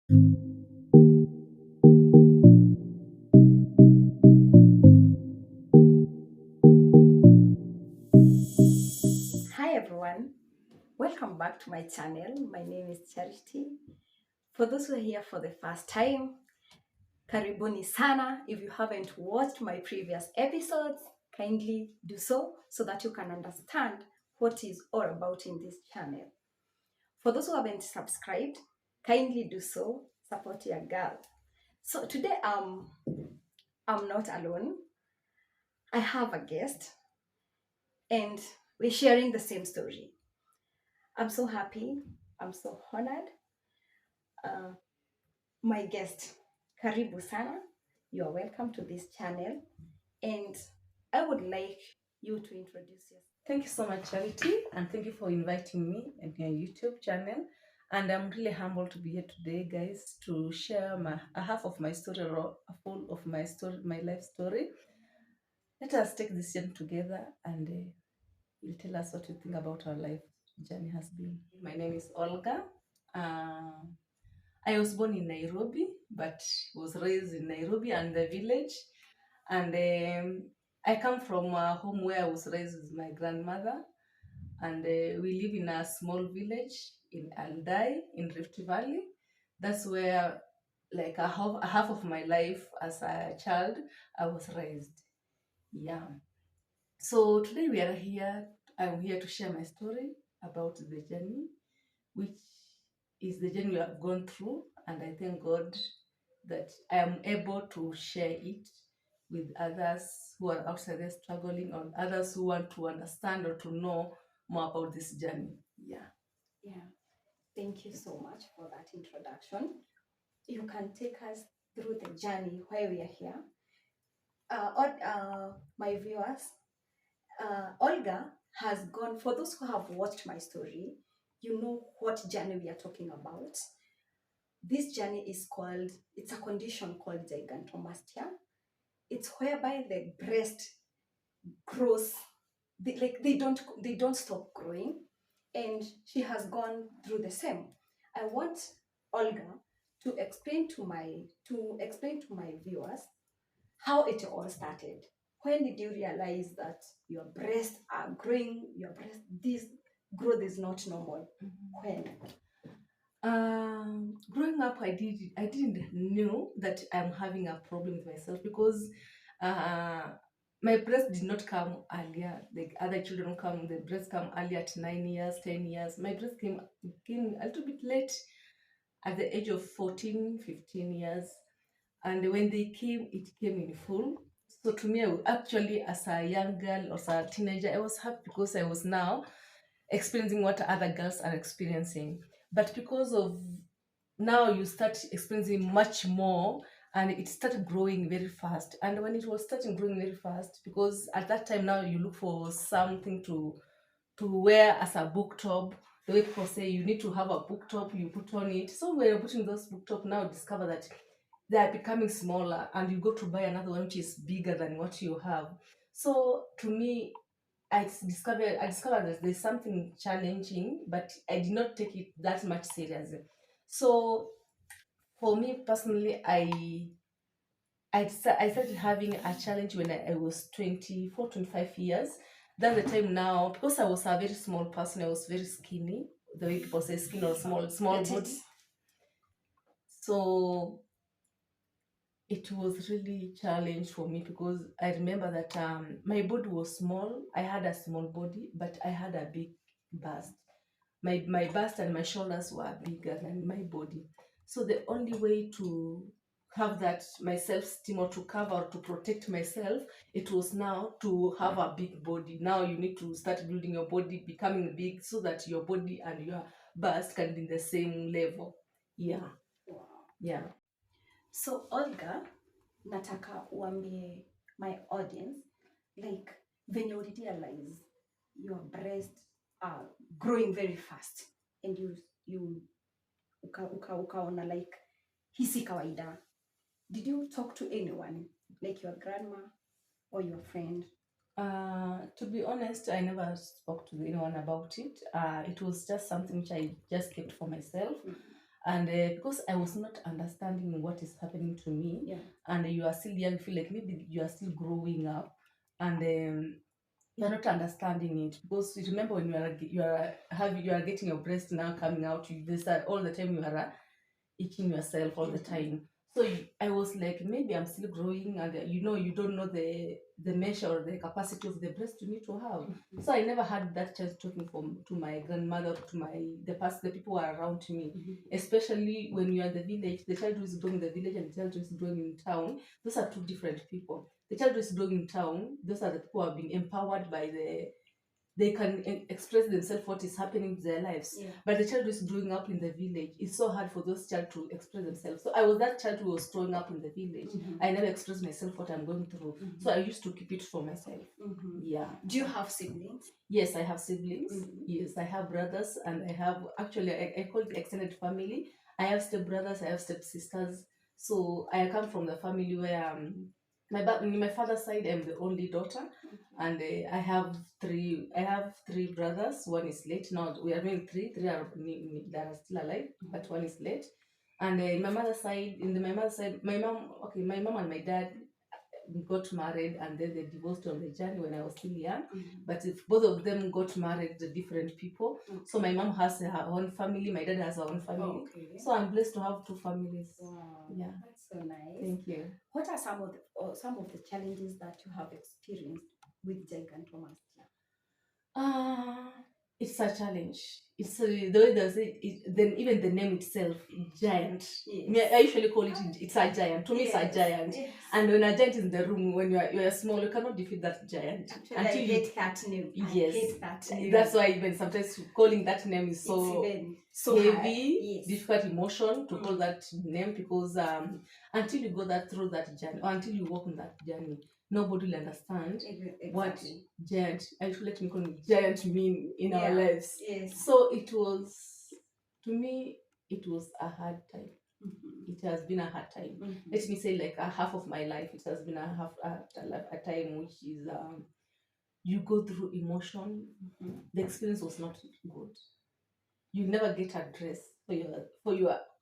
Hi everyone, welcome back to my channel. My name is Charity. For those who are here for the first time, karibuni sana. If you haven't watched my previous episodes, kindly do so that you can understand what is all about in this channel. For those who haven't subscribed, kindly do so. Support your girl. So today I'm not alone. I have a guest and we're sharing the same story. I'm so happy. I'm so honored. Uh, my guest, karibu sana. You are welcome to this channel, and I would like you to introduce yourself. Thank you so much, Charity, and thank you for inviting me on your YouTube channel. And I'm really humbled to be here today, guys, to share a half of my story or a full of my story, my life story. Let us take this journey together, and you'll tell us what you think about our life journey has been. My name is Olga. Uh, I was born in Nairobi, but was raised in Nairobi and the village. And I come from a home where I was raised with my grandmother, and we live in a small village in Aldai in Rift Valley. That's where, like a half of my life as a child, I was raised. Yeah. So today we are here. I'm here to share my story about the journey, which is the journey we have gone through, and I thank God that I am able to share it with others who are outside there struggling, or others who want to understand or to know more about this journey. Yeah. Yeah, thank you so much for that introduction. You can take us through the journey why we are here. My viewers, Olga has gone. For those who have watched my story, you know what journey we are talking about. This journey is called, it's a condition called gigantomastia. It's whereby the breast grows, they don't stop growing, and she has gone through the same. I want Olga to explain to my viewers how it all started. When did you realize that your breasts are growing, this growth is not normal? When? Growing up, I didn't know that I'm having a problem with myself because uh, my breast did not come earlier. Like other children come, the breast come earlier at 9 years, 10 years. My breast came a little bit late at the age of 14, 15 years. And when they came, it came in full. So to me, actually, as a young girl or as a teenager, I was happy because I was now experiencing what other girls are experiencing. But because of now you start experiencing much more, and it started growing very fast. And when it was starting growing very fast, because at that time now you look for something to wear as a book top. The way people say you need to have a book top, you put on it. So when you're putting those book top, now discover that they are becoming smaller, and you go to buy another one which is bigger than what you have. So to me, I discovered that there's something challenging, but I did not take it that much seriously. So for me personally, I started having a challenge when I was 24, 25 years. That's the time now, because I was a very small person, I was very skinny, the way people say skin or small Get it? body. So it was really challenge for me because I remember that my body was small. I had a small body, but I had a big bust. My bust and my shoulders were bigger than my body. So the only way to have that my self-esteem or to cover or to protect myself, it was now to have a big body. Now you need to start building your body, becoming big so that your body and your bust can be in the same level. Yeah. Wow. Yeah. So Olga, nataka uambie my audience, like when you realize your breasts are growing very fast, and you ukaona like hisi kawaida. Did you talk to anyone, like your grandma or your friend? To be honest, I never spoke to anyone about it. It was just something which I just kept for myself. And because I was not understanding what is happening to me, Yeah. and you are still young, feel like maybe you are still growing up, and you are not understanding it. Because you remember when you are getting your breast now coming out, you decide all the time you are itching yourself all the time. So I was like, maybe I'm still growing, and you don't know the measure or the capacity of the breast you need to have. So I never had that chance talking to my grandmother, to the people who are around me. Especially when you are in the village, the child who is growing in the village and the child who is growing in town, those are two different people. The child who is growing in town, those are the people who have been empowered by they can express themselves what is happening in their lives. Yeah. But the child who is growing up in the village, it's so hard for those child to express themselves. So I was that child who was growing up in the village. I never expressed myself what I'm going through. So I used to keep it for myself. Yeah. Do you have siblings? Yes, I have siblings. Yes, I have brothers, and I have actually I call it extended family. I have step brothers, I have step sisters. So I come from the family where in my father's side, I'm the only daughter, and I have three brothers. One is late now. We are doing three are that are still alive, but one is late. And my mother's side, my mom and my dad got married, and then they divorced on the journey when I was still young. But if both of them got married to different people, so my mom has her own family, my dad has her own family. So I'm blessed to have two families. Wow. Yeah. That's so nice. Thank you. What are some of the challenges that you have experienced with gigantomastia? It's a challenge. It's the way they say it, then even the name itself, giant. Yes. I usually call it's a giant. To me, it's a Yes. giant. Yes. And when a giant is in the room, when you are small, you cannot defeat that giant. Actually, I hate that name. Yes. I hate that name. That's why even sometimes calling that name is so it's even so heavy, hard. Yes. difficult emotion to call that name, because until you go through that journey, or until you walk on that journey, nobody will understand what giant, let me call it giant, mean in our lives. Yes. So it was, to me, it was a hard time. It has been a hard time. Let me say, like a half of my life, it has been a time which is you go through emotion. The experience was not good. You never get addressed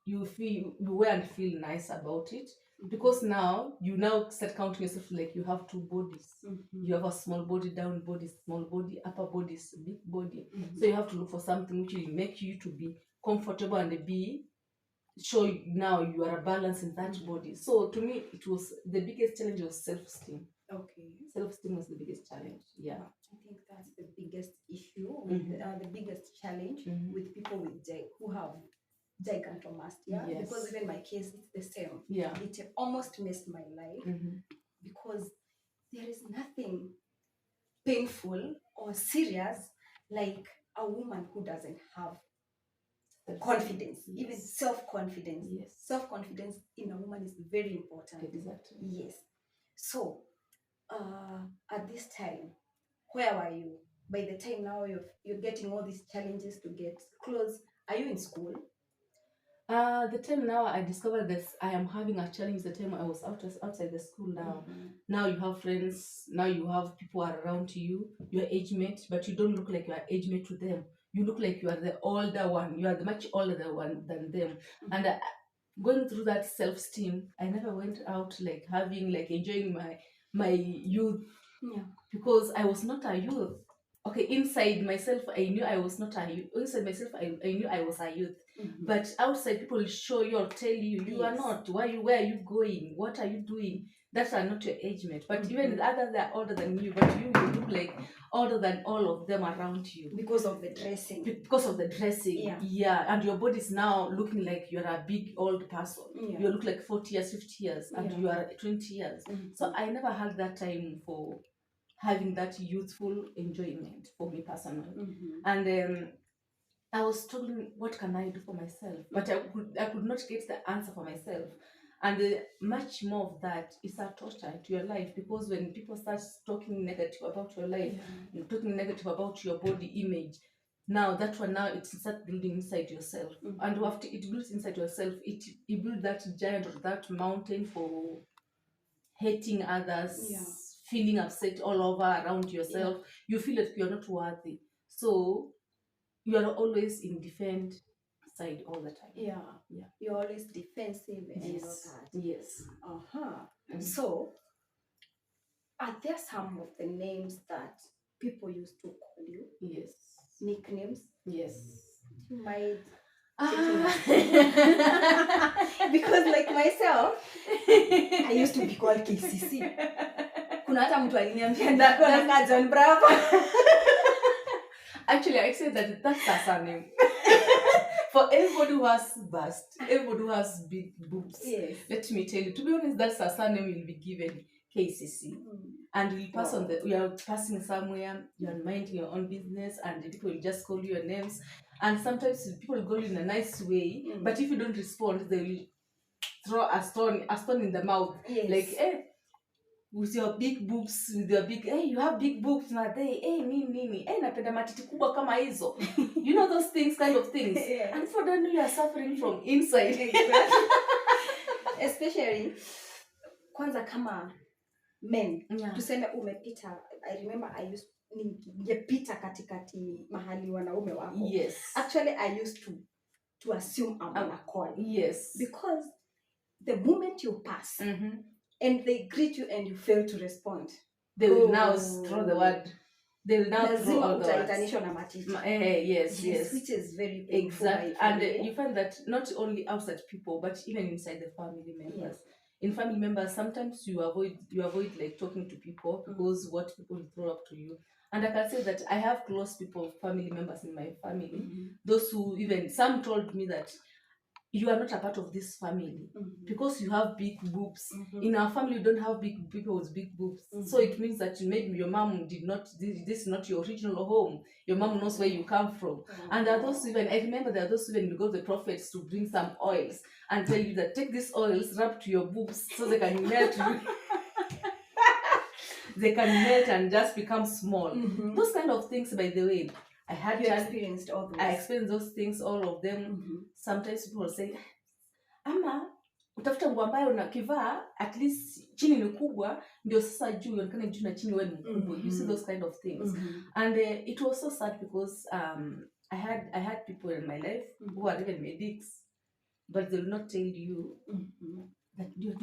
you feel you wear and feel nice about it, because now you start counting yourself like you have two bodies. You have a small body, down body, small body, upper body, big body. So you have to look for something which will make you to be comfortable and be show now you are a balance in that body. So to me, it was the biggest challenge was self-esteem. Okay. Self-esteem was the biggest challenge. Yeah. I think that's the biggest issue with the biggest challenge with people who have gigantomastia. Yes. Because even my case, it's the same. Yeah. It almost messed my life because there is nothing painful or serious like a woman who doesn't have confidence, even self-confidence. Yes. Self-confidence in a woman is very important. Exactly. Yes. So at this time, where were you? By the time now you're getting all these challenges to get clothes, are you in school? The time now I discovered this, I am having a challenge. The time I was outside the school now. Now you have friends, now you have people around you, your age mate, but you don't look like you are age mate to them. You look like you are the older one. You are the much older one than them. And going through that self-esteem, I never went out like enjoying my youth. Yeah. Because I was not a youth. Okay, inside myself, I knew I was not a youth. Inside myself, I knew I was a youth. But outside, people will show you or tell you, you are not. Where are you going? What are you doing? That are not your age mate. But even the others, they're older than you. But you look like older than all of them around you. Because of the dressing. Because of the dressing. Yeah. And your body is now looking like you're a big old person. Yeah. You look like 40 years, 50 years, and you are 20 years. So I never had that time for having that youthful enjoyment for me personally. And I was struggling, what can I do for myself? But I could not get the answer for myself. And much more of that is a torture to your life, because when people start talking negative about your life, talking negative about your body image, now that one, now it starts building inside yourself. And after it builds inside yourself, it builds that giant or that mountain for hating others, feeling upset all over around yourself. You feel that you're not worthy. So you are always in defense side all the time. Yeah. Yeah. You're always defensive and all Yes. that. Yes. So, are there some of the names that people used to call you? Yes. Nicknames? Yes. You might Ah. because like myself, I used to be called KCC. Kuna hata mtu aliniambia ndio John Bravo. Actually, I say that that's a surname. For everybody who has bust, everybody who has big boobs, Yes. let me tell you, to be honest, that's a surname you'll be given, KCC. And you'll pass on you are passing somewhere, you're minding your own business, and people will just call you your names. And sometimes people will call you in a nice way, but if you don't respond, they will throw a stone in the mouth. Yes. Like, hey, with your big boobs, with your big, hey, you have big boobs, Nade, hey, nini, hey, napenda matiti kubwa kama hizo. You know those things, kind of things. Yes. And for them, you are suffering from inside. Especially, kwanza kama men, Yeah. tuseme umepita. I remember I used ningepita katikati mahali wanaume wako. Yes. Actually, I used to assume I'm on a call. Yes. Because the moment you pass, and they greet you and you fail to respond, they will now throw the word. They will now throw all the words. Yes. Which is very painful. Exactly. And you find that not only outside people, but even inside the family members. Yes. In family members, sometimes you avoid like talking to people because what people throw up to you. And I can say that I have close people, family members in my family. Those who even, some told me that you are not a part of this family because you have big boobs. In our family, you don't have big people with big boobs. So it means that maybe your mom did not, this is not your original home. Your mom knows where you come from. And there are those even, I remember there are those even you go to the prophets to bring some oils and tell you that take these oils, rub to your boobs so they can melt you. They can melt and just become small. Those kind of things, by the way. I experienced all those. I experienced those things, all of them. Sometimes people say, ama utafuta nguo ambayo unakivaa at least chini ni kubwa ndio sasa juu ionekane juu na chini wewe ni mkubwa. You see those kind of things. And it was so sad because I had people in my life who are even medics, but they will not tell you that do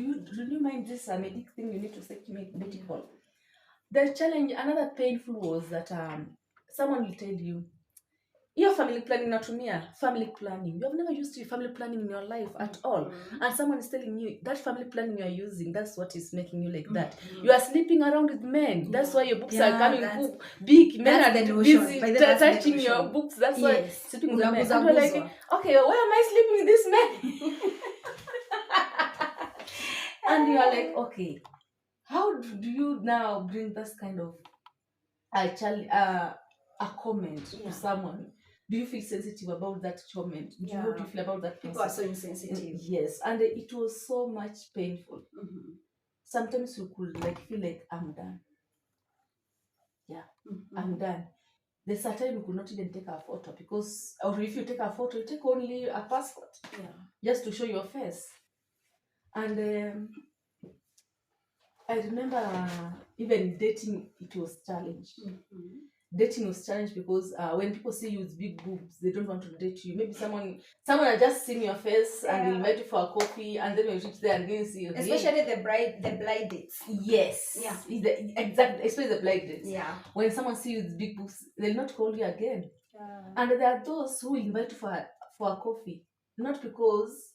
you mind this medic thing you need to say to me medical. The challenge, another painful was that someone will tell you, your family planning natumia family planning. You have never used family planning in your life at all. And someone is telling you that family planning you are using, that's what is making you like that. You are sleeping around with men. That's why your boobs are coming big. Men are busy touching your boobs. That's why sleeping with men. And you're like, okay, why am I sleeping with this man? And you are like, okay, how do you now bring this kind of a comment to someone? Do you feel sensitive about that comment? What do you feel about that person? People are so insensitive. Yes, and it was so much painful. Sometimes you could feel like I'm done. Yeah, I'm done. There's a time you could not even take a photo because, or if you take a photo, you take only a passport. Just to show your face. And I remember even dating, it was challenged. Dating was challenged because when people see you with big boobs, they don't want to date you. Maybe someone has just seen your face and they invite you for a coffee, and then when you reach there and then see you. Especially the blind dates. Yes. Yeah. Exactly. Especially the blind dates. Yeah. When someone sees you with big boobs, they'll not call you again. And there are those who invite you for a coffee, not because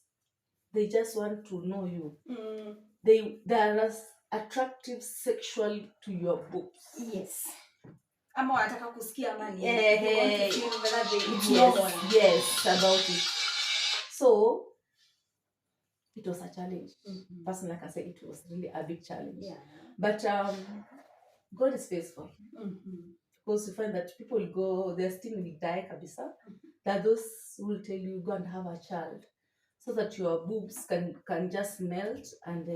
they just want to know you. They are as attractive sexually to your boobs. Yes. Ama wanataka kusikia amani. Yes, about it. So it was a challenge. Personally, like I said, it was really a big challenge. Yeah. But God is faithful. Because you find that people will go, their esteem will die kabisa. That those who will tell you go and have a child, so that your boobs can just melt and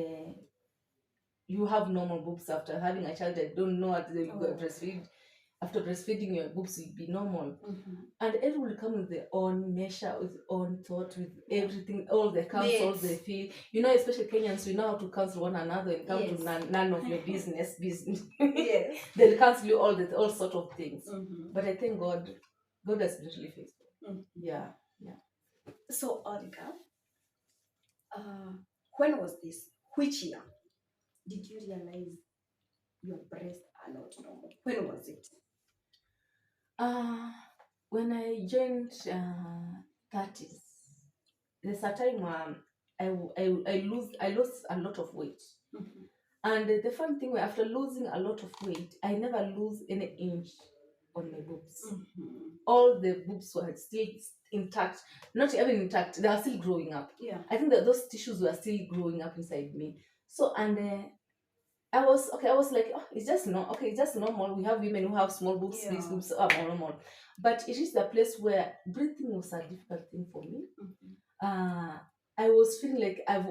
you have normal boobs after having a child. I don't know what they will breastfeed. After breastfeeding, your boobs will be normal. And everyone will come with their own measure, with their own thought, with everything, all the counsels they feel. You know, especially Kenyans, we know how to counsel one another and come to none of your business. Yes. They'll counsel you all sort of things. But I thank God has been really faithful. Yeah. So, Olga, uh, when was this? Which year did you realize your breasts are not normal? When was it? Uh, when I joined 30s, there's a time I lost a lot of weight. Mhm. And the fun thing, after losing a lot of weight, I never lose any inch on my boobs. Mhm. All the boobs were still intact, not even intact, they are still growing up. Yeah. I think that those tissues were still growing up inside me. So, and I was okay. I was like, oh, it's just no, okay, it's just normal. We have women who have small boobs, big Yeah. boobs, normal. But it is the place where breathing was a difficult thing for me. Mhm. I was feeling like I've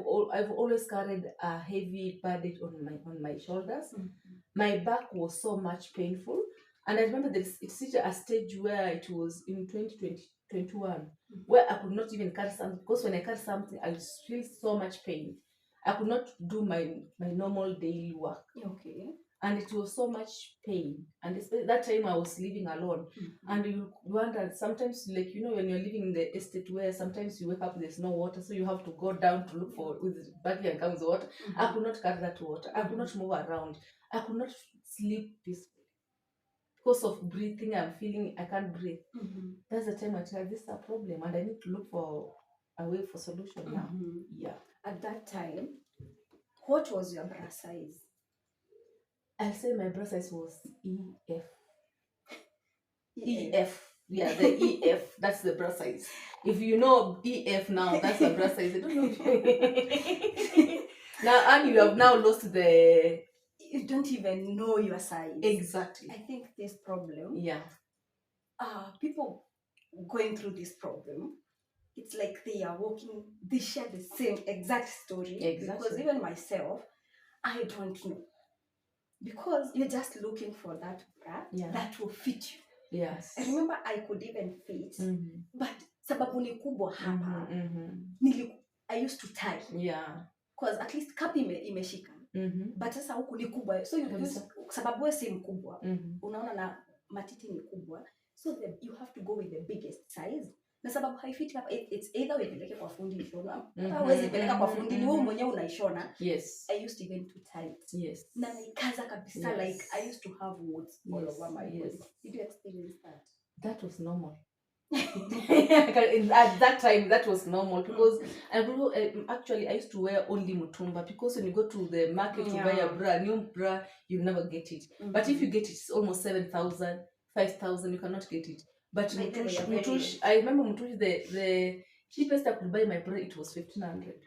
always carried a heavy burden on my shoulders. Mhm. My back was so much painful, and I remember it's reached a stage where it was in 2021 where I could not even carry something, because when I carry something I feel so much pain. I could not do my normal daily work, Okay. and it was so much pain. And especially that time I was living alone. Mhm. And you wonder sometimes, like, when you're living in the estate where sometimes you wake up, there's no water, so you have to go down to look for with baggy and comes water. I could not carry that water. I could not move around. I could not sleep peacefully because of breathing. I'm feeling I can't breathe. Mhm. That's the time I tell this is a problem and I need to look for a way for solution now. Mhm. Yeah. At that time, what was your bra size? I'll say my bra size was EF. EF. EF. Yeah, the EF. That's the bra size. If you know EF now, that's the bra size. I don't know. Now, and you have now lost the. You don't even know your size. Exactly. I think this problem, Yeah. people going through this problem, it's like they are walking, they share the same exact story. Exactly. Because even myself, I don't know. Because you're just looking for that bra that will fit you. Yes. I remember I could even fit, but sababu ni kubwa hapa, I used to tie. Yeah. Because at least cup imeshika. But sasa huku ni kubwa. So sababu wewe si mkubwa, unaona na matiti ni kubwa. So you have to go with the biggest size. Na sababu haifiti hapa, it's either uipeleke kwa fundi ishona, hata huwezi peleka kwa fundi, ni wewe mwenyewe unaishona. Yes. I used even to tie it. Yes. Na nikaza kabisa, yes. Like I used to have warts all over my body. Did you experience that? That was normal. At that time that was normal, because actually I used to wear only mutumba, because when you go to the market to buy a new bra, you never get it. But if you get it, it's almost 7,000, 5,000. You cannot get it. But Mutush, I remember Mutush, the cheapest I could buy my bra, it was 1,500.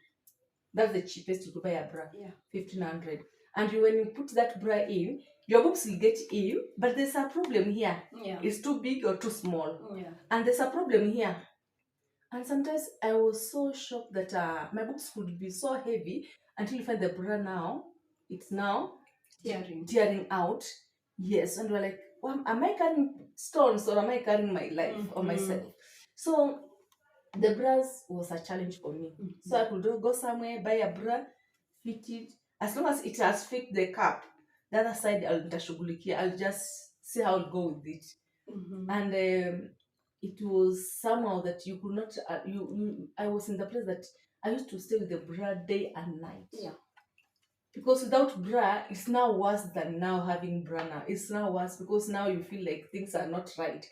That's the cheapest you could buy a bra. 1,500. And when you put that bra in, your boobs will get in, but there's a problem here. It's too big or too small. And there's a problem here. And sometimes I was so shocked that my boobs could be so heavy until you find the bra now. It's now tearing out. Yes. And we're like, well, am I carrying stones or am I carrying my life or myself? So the bras was a challenge for me. So I could go somewhere, buy a bra, fit it. As long as it has fit the cap, the other side I'll just see how I'll go with it. And it was somehow that you could not. I was in the place that I used to stay with the bra day and night. Because without bra, it's now worse than now having bra now. It's now worse because now you feel like things are not right.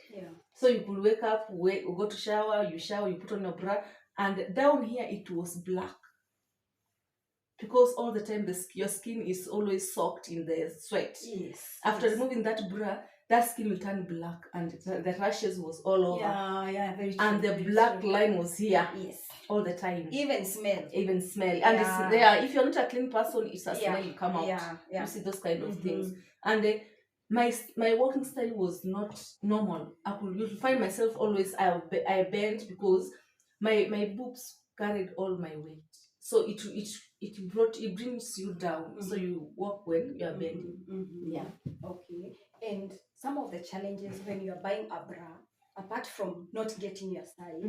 So you could wake up, go to shower, you put on your bra, and down here it was black. Because all the time your skin is always soaked in the sweat. After removing that bra, that skin will turn black, and the rashes was all over. Very true. And the black line was here. All the time. Even smell. And it's there. If you're not a clean person, it's a smell you come out. You see those kind of things. And my walking style was not normal. I could find myself always I bent because my boobs carried all my weight. So it brings you down. So you walk when you are bending. Okay. And some of the challenges when you are buying a bra, apart from not getting your size,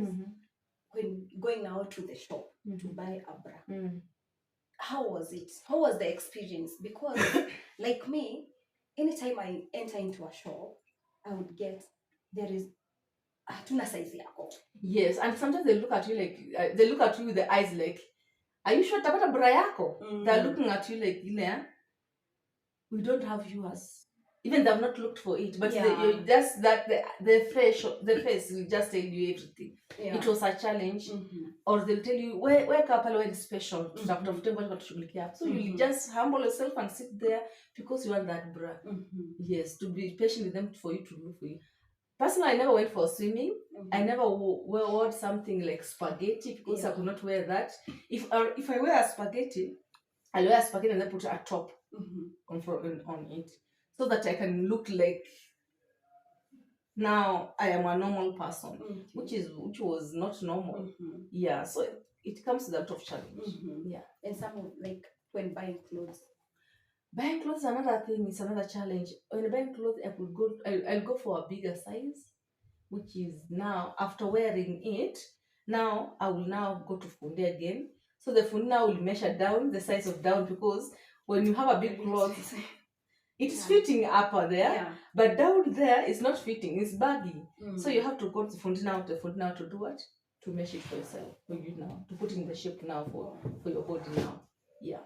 when going out to the shop to buy a bra, how was it? How was the experience? Because like me, anytime I enter into a shop, I would get, there is hatuna size yako. Yes, and sometimes they look at you like they look at you with the eyes like, are you sure tapata bra yako? They're looking at you like, we don't have you as, even they've not looked for it, but you're just that the face will just tell you everything. It was a challenge. Or they'll tell you where pale when special tutafute ngoja tushughulikie hapo, so you just humble yourself and sit there because you want that bra. Yes, to be patient with them for you to look for you. Personally, I never went for swimming. I never wore something like spaghetti because I could not wear that. If I wear a spaghetti, I'll wear a spaghetti and then put a top on it, so that I can look like now I am a normal person, which was not normal. Yeah, so it comes with a lot of challenge. Yeah, and some of, like, when buying clothes is another thing. It's another challenge. When buying clothes, I'll go for a bigger size, which is now after wearing it, now I will now go to Funde again. So the Funde now will measure down the size of down, because when you have a big cloth, it's fitting up there, but down there is not fitting, it's baggy. So you have to go to Funde now to do what? To measure it for yourself, for you now, to put in the shape now for your body now. Yeah.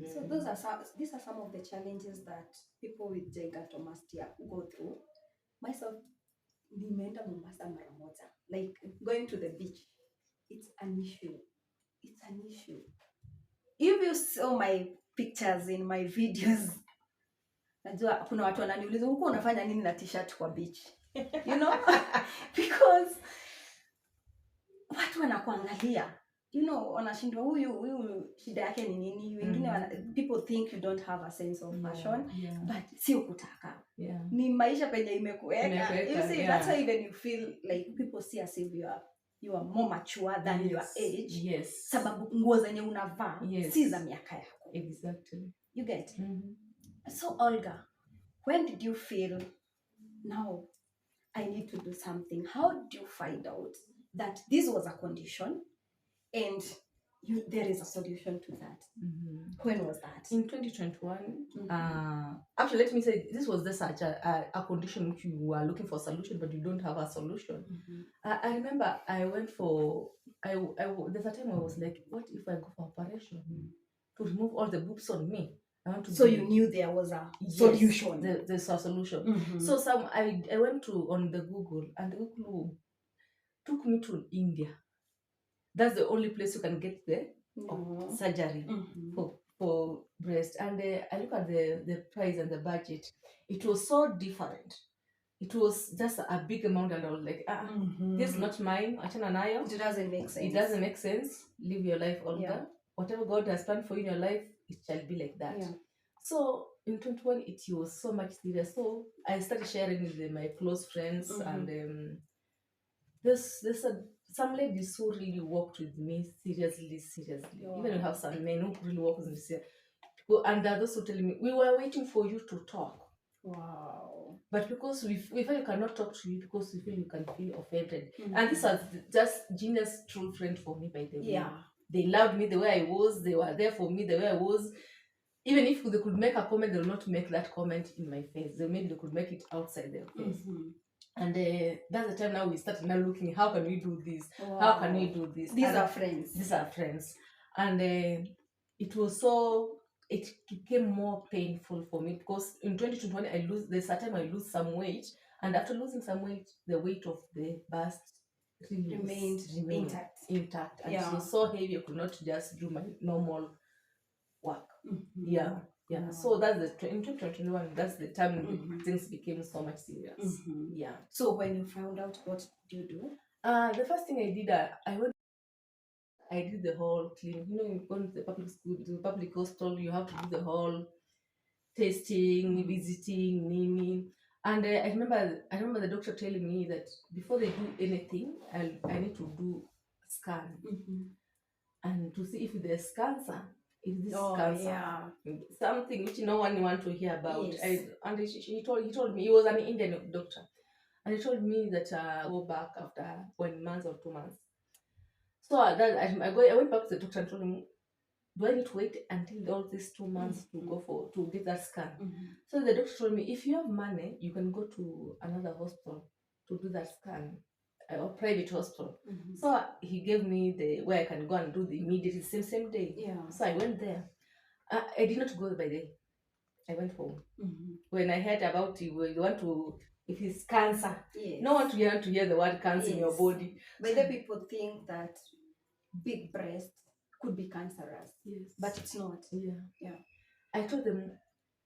So these are some of the challenges that people with gigantomastia go through. Myself, nimeenda Mombasa mara moja. Like, going to the beach, it's an issue. It's an issue. If you saw my pictures in my videos, najua kuna watu wananiuliza huko unafanya nini na t-shirt kwa beach. You know? Because watu wanakuangalia. You know, wanashindwa huyu shida yake ni nini? Wengine people think you don't have a sense of fashion, but sio kutaka. Ni maisha penye imekuweka. You see, that's why even you feel like people see as if you are more mature than your age. Yes. Sababu nguo zenye unavaa si za miaka yako. Exactly. You get? So Olga, when did you feel, now I need to do something? How did you find out that this was a condition and there is a solution to that? When was that? In 2021. Actually, let me say, this was such a condition which you were looking for a solution, but you don't have a solution. I remember I went for, there's a time I was like, what if I go for operation to remove all the boobs on me? So you knew there was a solution. There's a solution. So I went on the Google, and the Google took me to India. That's the only place you can get the surgery for breast. And I look at the price and the budget. It was so different. It was just a big amount, and I was like, this is not mine. It doesn't make sense. It doesn't make sense. Live your life, Olga. Whatever God has planned for you in your life, it shall be like that. So in 2021, it was so much serious. So I started sharing with my close friends, and there's some ladies who really worked with me seriously. Even we have some men who really work with me, and those who telling me, we were waiting for you to talk. Wow. But because we feel you cannot talk to you, because we feel you can feel offended. And this was just genius true friend for me, by the way. They loved me the way I was. They were there for me the way I was. Even if they could make a comment, they will not make that comment in my face. Maybe they could make it outside their face. And that's the time now we started now looking, how can we do this? How can we do this? These are friends. These are friends. And it was so, it became more painful for me, because in 2021 there's a time I lose some weight, and after losing some weight, the weight of the bust remained intact. And it was so heavy I could not just do my normal work. So that's in 2021, that's the time things became so much serious. So when you found out, what did you do? The first thing I did, I did the whole clean. You know, you go to the public school, to the public hospital, you have to do the whole testing, visiting, naming. And I remember the doctor telling me that before they do anything, I need to do a scan and to see if there's cancer. If this cancer, something which no one want to hear about. And he told me, he was an Indian doctor, and he told me that go back after 1 month or 2 months. So I went back to the doctor and told him, do I need to wait until all these 2 months to get that scan? So the doctor told me, if you have money, you can go to another hospital to do that scan. or private hospital. So he gave me the where I can go and do the immediate same day. Yeah. So I went there. I did not go by day. I went home. When I heard about you want to, if it's cancer, Yes. no one to hear the word cancer in your body. But the people think that big breast could be cancerous. Yes. But it's not. Yeah. I told them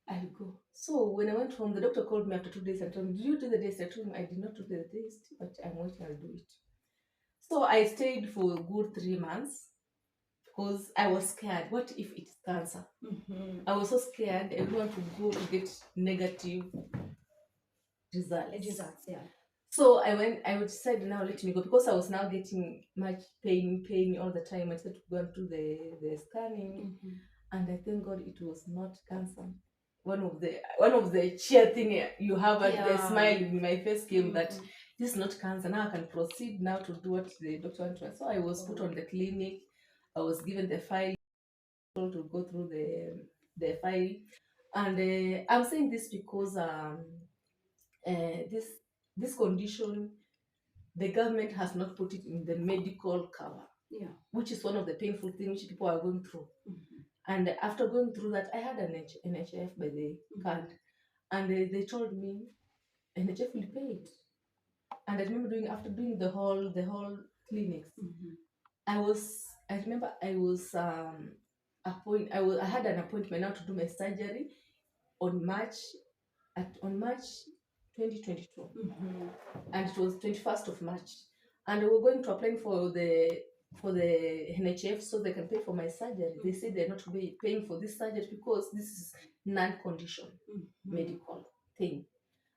I'll go. So when I went home, the doctor called me after 2 days and told me, "Did you do the test?" I told him I did not do the test, but I'm waiting, I'll do it. So I stayed for a good 3 months because I was scared. What if it's cancer? I was so scared. I didn't want to go to get negative results. Yeah. So I would decide now let me go because I was now getting much pain all the time. I said to go and do the scanning, and I thank God it was not cancer. One of the cheer thing you have at the smile in my face came that this is not cancer. Now I can proceed now to do what the doctor wanted. So I was put on the clinic. I was given the file to go through the file, and I'm saying this because this condition, the government has not put it in the medical cover, which is one of the painful things which people are going through. And after going through that, I had an NHF by the card, and they told me NHF will pay it. And I remember after doing the whole clinics, I remember I was I had an appointment now to do my surgery on March 2022, and it was 21st of March, and we were going to apply for the NHF so they can pay for my surgery. They said they're not paying for this surgery because this is non-condition medical thing.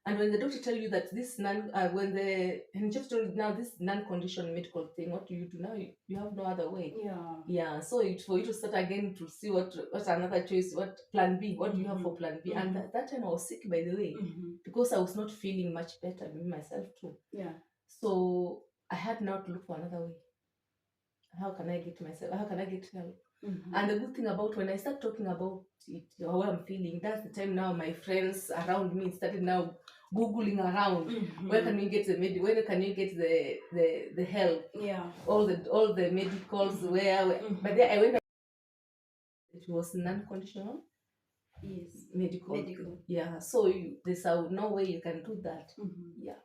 And when the doctor tell you that this when the NHF told you now this non-condition medical thing, what do you do now? You have no other way. Yeah. So it's for you to start again to see what another choice, what plan B, what do you have for plan B? And that time I was sick, by the way, because I was not feeling much better with myself too. So I had now to look for another way. How can I get help? And the good thing about when I start talking about it, how I'm feeling, that's the time now my friends around me started now Googling around. Where can we get where can you get the help? All the medicals where but then I went, it was non-conditional medical. Yeah, so there's no way you can do that. Yeah.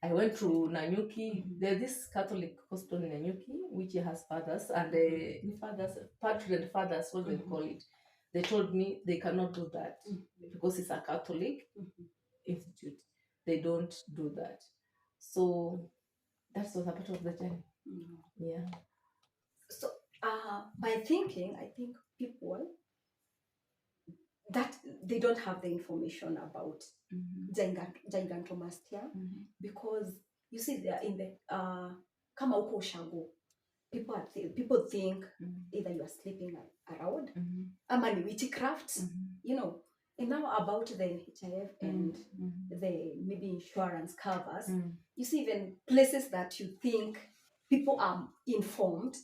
I went to Nanyuki. There's this Catholic hospital in Nanyuki, which has fathers and patriarch fathers, what they call it. They told me they cannot do that because it's a Catholic institute. They don't do that. So that was a part of the journey. Yeah. So by thinking, I think people that they don't have the information about gigantomastia, because you see they are in the kama uko ushago, people think either you are sleeping around ama ni witchcraft, you know. And now about the NHIF and the maybe insurance covers, you see even places that you think people are informed,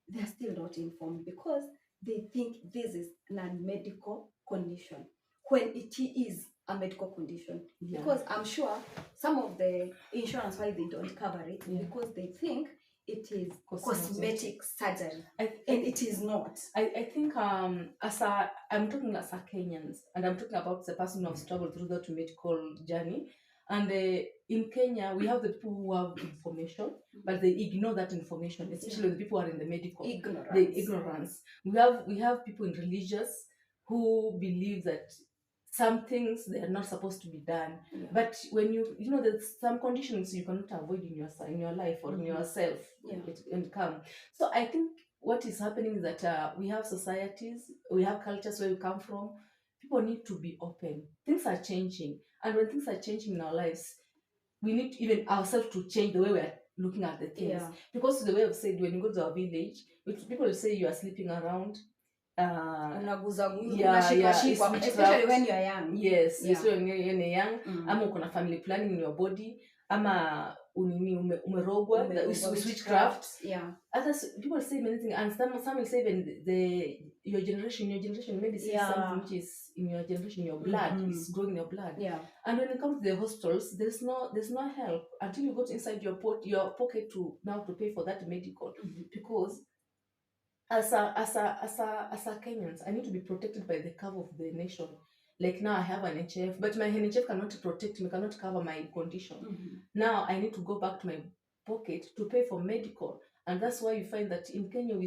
they are still not informed because they think this is non-medical condition when it is a medical condition. Because I'm sure some of the insurance, why they don't cover it, because they think it is cosmetic surgery, and it is not. I think I'm talking as a Kenyans, and I'm talking about the person who has traveled through that medical journey. And in Kenya, we have the people who have information, but they ignore that information, especially the people who are in the medical. Ignorance. We have people in religious who believe that some things they are not supposed to be done. But when you know there's some conditions you cannot avoid in your life or in yourself, and come. So I think what is happening is that we have societies, we have cultures where we come from. People need to be open. Things are changing, and when things are changing in our lives, we need even ourselves to change the way we are looking at the things. Because the way I've said, when you go to our village, people will say you are sleeping around, especially when you are young. Yes, especially when you're young. Ama uko na family planning in your body, ama umerogwa, witchcraft. Yeah. Others people say many things, and some will say even your generation maybe say something which is in your generation, your blood is growing in your blood. Yeah. And when it comes to the hospitals, there's no help until you got inside your pocket to pay for that medical, because as a Kenyans, I need to be protected by the cover of the nation. Like now I have an NHF, but my NHF cannot protect me, cannot cover my condition. Now I need to go back to my pocket to pay for medical. And that's why you find that in Kenya we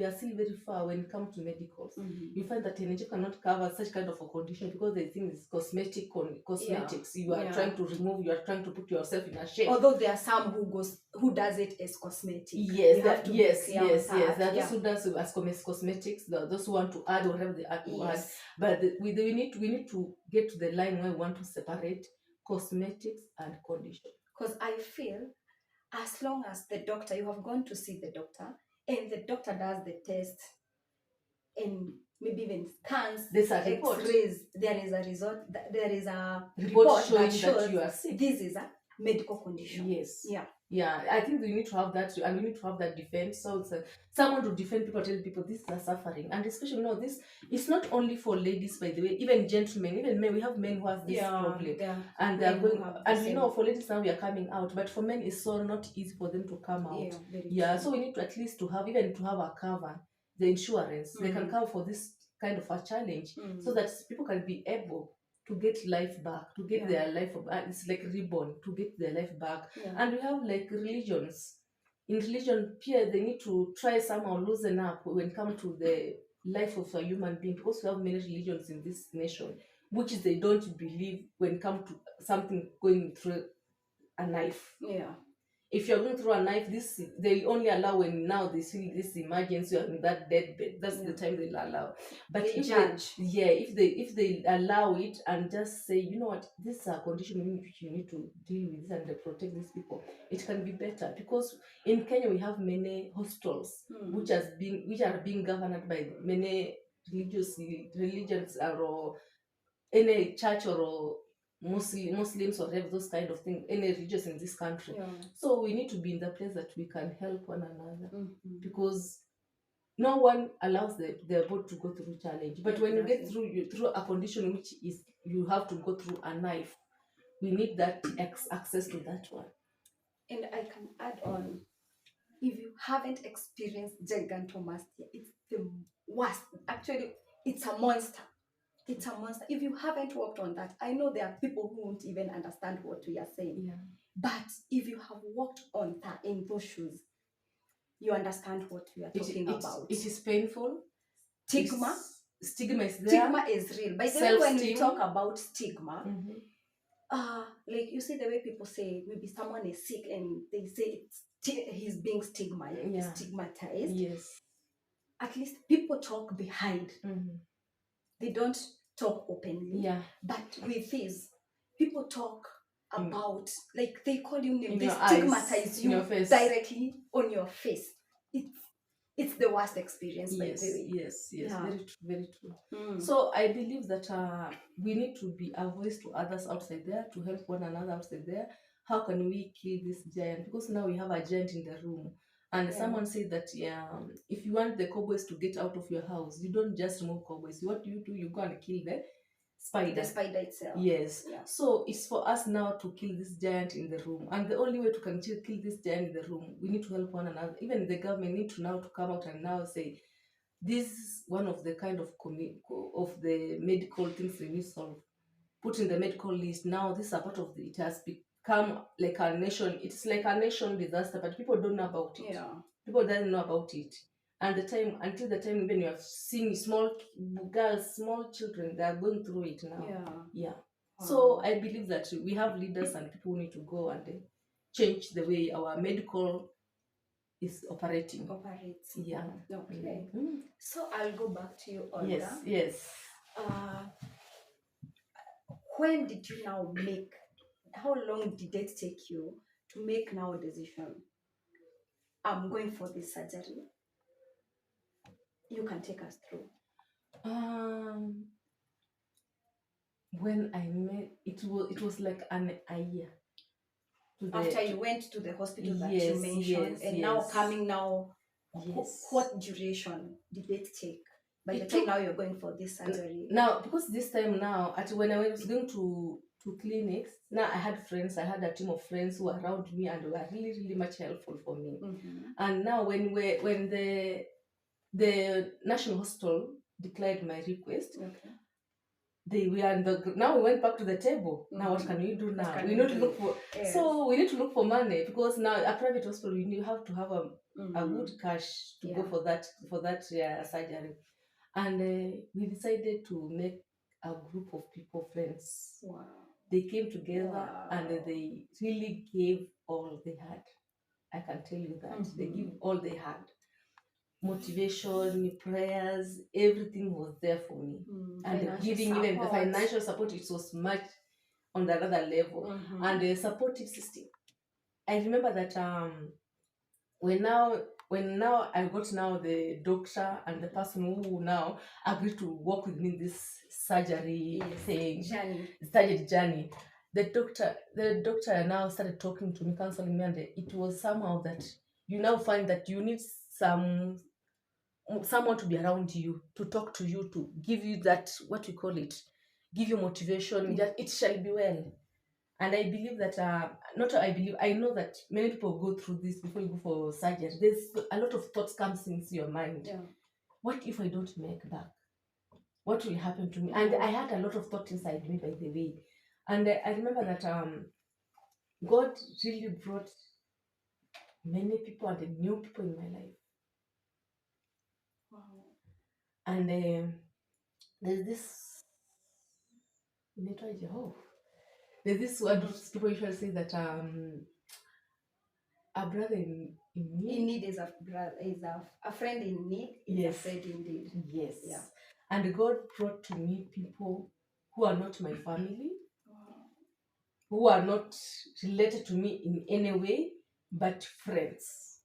are still very far when it comes to medicals. You find that NHF cannot cover such kind of a condition because they think it's cosmetics. You are trying to remove, you are trying to put yourself in a shape. Although there are some who does it as cosmetic. Yes, there are those who does as cosmetics, those who want to add whatever they add to add. But we need to get to the line where we want to separate cosmetics and condition. Because I feel as long as the doctor, you have gone to see the doctor, and the doctor does the test, and maybe even scans, X-rays, there is a result, there is a report showing that you are sick. This is a medical condition. Yes. Yeah, I think we need to have that, and we need to have that defense. So it's someone to defend people, tell people this is suffering, and especially this. It's not only for ladies, by the way. Even gentlemen, even men. We have men who have this problem, and they are going. And for ladies now we are coming out, but for men it's so not easy for them to come out. So we need to at least to have a cover, the insurance. They can cover for this kind of a challenge, so that people can be able to get life back, to get their life, it's like reborn, to get their life back. And we have like religions. In religion, they need to try somehow loosen up when it comes to the life of a human being, because we have many religions in this nation, which they don't believe when it comes to something going through a knife. If you're going through a knife, they only allow when now they see this emergency or in that deathbed. That's the time they'll allow. But if they allow it and just say, you know what, this is a condition which you need to deal with and protect these people, it can be better. Because in Kenya we have many hospitals which are being governed by many religions or any church or Muslims or whatever, those kind of things, any religious in this country. So we need to be in the place that we can help one another, because no one allows their body to go through challenge. But when you get through a condition which is you have to go through a knife, we need that access to that one. And I can add on, if you haven't experienced gigantomastia, it's the worst. Actually, it's a monster. It's a monster. If you haven't worked on that, I know there are people who won't even understand what we are saying. But if you have walked on that in those shoes, you understand what we are talking about. It is painful. Stigma is there. Stigma is real. By the way, when we talk about stigma, like you see the way people say maybe someone is sick and they say he's being stigmatized. Yes. At least people talk behind. They don't talk openly. But with this, people talk about, like they call you names, they stigmatize you directly on your face. It's the worst experience, by the way. Yes, very true. So I believe that we need to be a voice to others outside there, to help one another outside there. How can we kill this giant? Because now we have a giant in the room. And someone said that if you want the cobwebs to get out of your house, you don't just remove cobwebs. What do? You go and kill the spider. The spider itself. Yes. So it's for us now to kill this giant in the room. And the only way to continue to kill this giant in the room, we need to help one another. Even the government need to now to come out and now say, this is one of the kind of the medical things we need to solve. Put in the medical list. Now this is a part of it has become like a nation. It's like a nation disaster, but people don't know about it. People don't know about it. And until the time when you are seeing small girls, small children, they are going through it now. So I believe that we have leaders and people who need to go and change the way our medical is operating. Okay. So I'll go back to you, Olga. Yes. When did you now make, how long did it take you to make now a decision? I'm going for this surgery. You can take us through. When I met, it was like a year. after you went to the hospital that you Yes, mentioned, yes, and now yes. coming now, Yes. what duration did it take by the It time took- now you're going for this surgery? Now, because this time now, when I was going to clinics, now I had friends, I had a team of friends who were around me and were really, really much helpful for me. And now when the National Hospital declined my request, now we went back to the table. Now what can we do now? We need to look for we need to look for money, because now a private hospital you have to have a good cash to go for that surgery. And we decided to make a group of people friends. Wow. They came together and they really gave all they had. I can tell you that. They give all they had. Motivation, prayers, everything was there for me. And giving even the financial support, it was much on the other level. And the supportive system. I remember that when now I got now the doctor and the person who now agreed to work with me in this surgery journey. The doctor now started talking to me, counseling me, and it was somehow that you now find that you need someone to be around you, to talk to you, to give you that, what we call it, give you motivation, that it shall be well. And I believe that I know that many people go through this before you go for surgery. There's a lot of thoughts comes into your mind. What if I don't make back? What will happen to me? And I had a lot of thoughts inside me, by the way. And I remember that God really brought many people and new people in my life. And there's this there's this word people usually say that a brother in need is a brother, is a friend in need. Is a friend indeed. Yes. Yeah. And God brought to me people who are not my family, who are not related to me in any way, but friends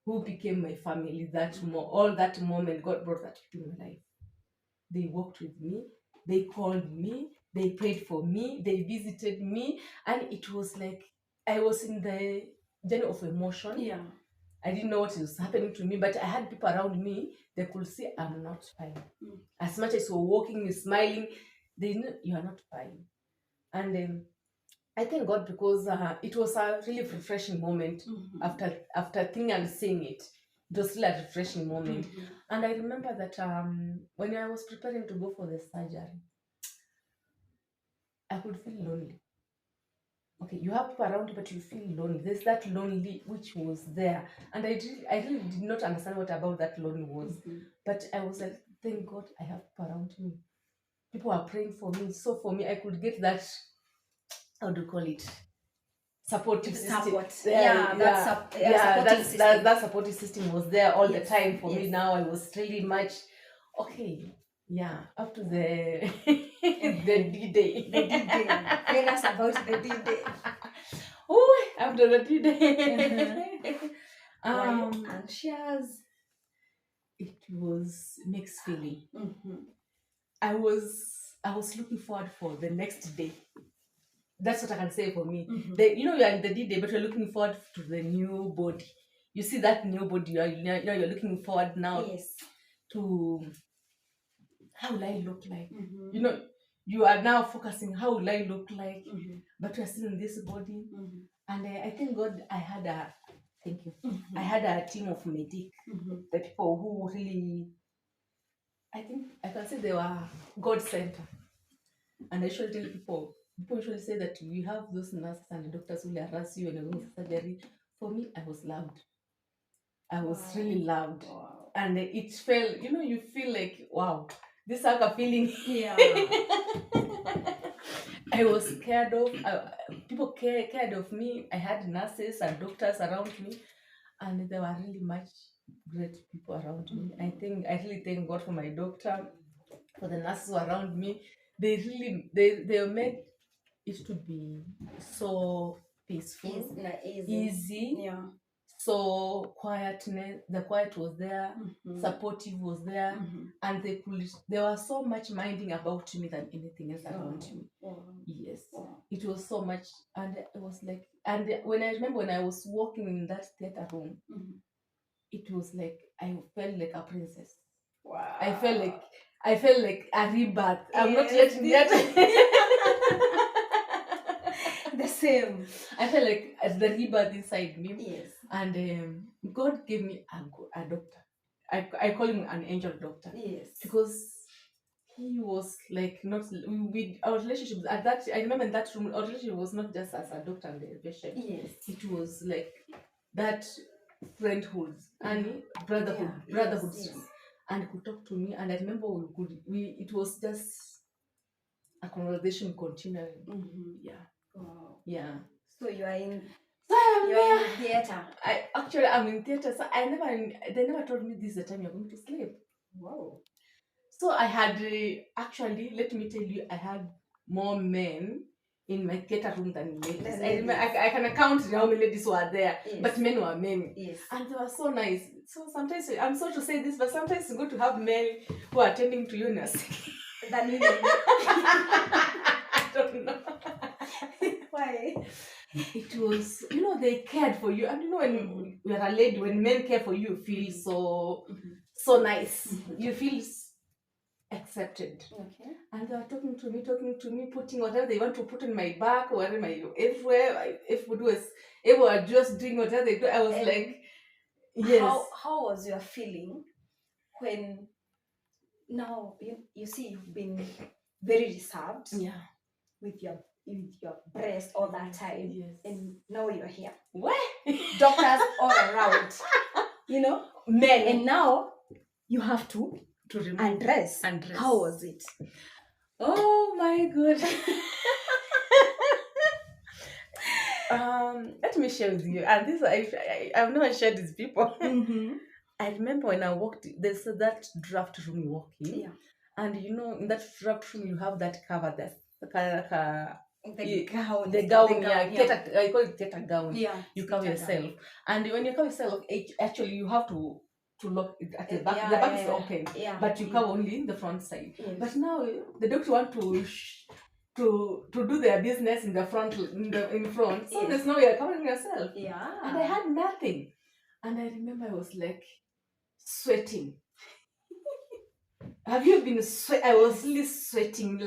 who became my family. All that moment, God brought that people in my life. They walked with me, they called me, they prayed for me, they visited me, and it was like I was in the journey of emotion. Yeah. I didn't know what was happening to me, but I had people around me. They could see I'm not fine. As much as you're walking, you're smiling, they know you are not fine. And I thank God, because it was a really refreshing moment. After thinking and seeing it. It was really a refreshing moment. And I remember that when I was preparing to go for the surgery, I could feel lonely. Okay, you have people around you, but you feel lonely. There's that lonely which was there. And I really did not understand what about that lonely was. But I was like, thank God I have people around me. People are praying for me. So for me, I could get that, how do you call it? Supportive system. That supportive system was there all the time for me. Now I was really much okay. Yeah, up to the the D-Day. The D-Day. Tell us about the D-Day. Oh, after the D-Day. Anxious. It was mixed feeling. I was looking forward for the next day. That's what I can say for me. You are in the D-Day, but you're looking forward to the new body. You see that new body, you're looking forward now to how will I look like. You are now focusing, how will I look like, but you're still in this body. And I thank God I had a team of medic, the people who really, I think I can say they were God center. And I usually tell people usually say that we have those nurses and doctors who harass you when you're going for surgery. For me, I was loved. I was really loved. Wow. And it felt, you feel like, wow, this like a feeling. Yeah. I was cared of. People cared of me. I had nurses and doctors around me. And there were really much great people around me. I really thank God for my doctor, for the nurses around me. They really they made it to be so peaceful, easy. Yeah. So quietness, the quiet was there, supportive was there, and they were so much minding about me than anything else around me. Yes, it was so much, and it was like, and when I remember when I was walking in that theater room, it was like I felt like a princess. Wow. I felt like a rebirth. I'm not yet. The same. I felt like the rebirth inside me. Yes. And God gave me a doctor. I call him an angel doctor. Yes. Because he was like not with our relationship at that. I remember in that room, our relationship was not just as a doctor and a patient. Yes. It was like that friendhood and brotherhood, Yes. and could talk to me. And I remember it was just a conversation continuing. Yeah. Wow. Yeah. So you are in. So You're in theater. I'm in theater. So they never told me this is the time you're going to sleep. Wow. So I had actually, let me tell you, I had more men in my theater room than ladies. I can count how many ladies were there, yes. But men were men. Yes. And they were so nice. So sometimes, I'm sorry to say this, but sometimes it's good to have men who are attending to you in a than women. I don't know. Why? It was, they cared for you. And when you're a lady, when men care for you, you feel so nice. You feel accepted. Okay. And they were talking to me, putting whatever they want to put in my back or everywhere. If we were just doing whatever they do, I was like, yes. How was your feeling when now you see you've been very reserved? Yeah. With your breast all that time. Yes. And now you're here. What? Doctors all around. Men. And now you have to undress. How was it? Oh my God. Let me share with you. And this I've never shared with people. I remember when I walked, there's that draft room you walk in. Yeah. And in that draft room you have that cover there. The gown, yeah. I call it theater gown. Yeah. You cover yourself. Gown. And when you cover yourself, actually you have to lock it at the back. Yeah, the back is open. Yeah. But you cover only the front side. Yes. But now the doctor want to do their business in the front in front. So there's no way you're covering yourself. Yeah. And I had nothing. And I remember I was like sweating. Have you been I was really sweating.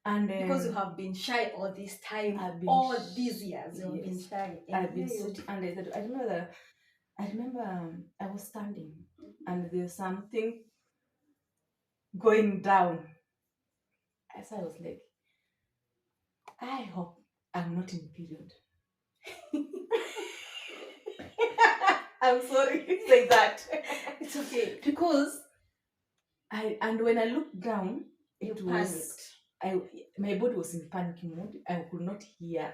And because you have been shy all this time, these years, you have been shy. I've been sweating. And I remember I was standing and there's something going down. As I was like, I hope I'm not in period. I'm sorry to say that. It's okay. Because when I looked down, my body was in panic mode. I could not hear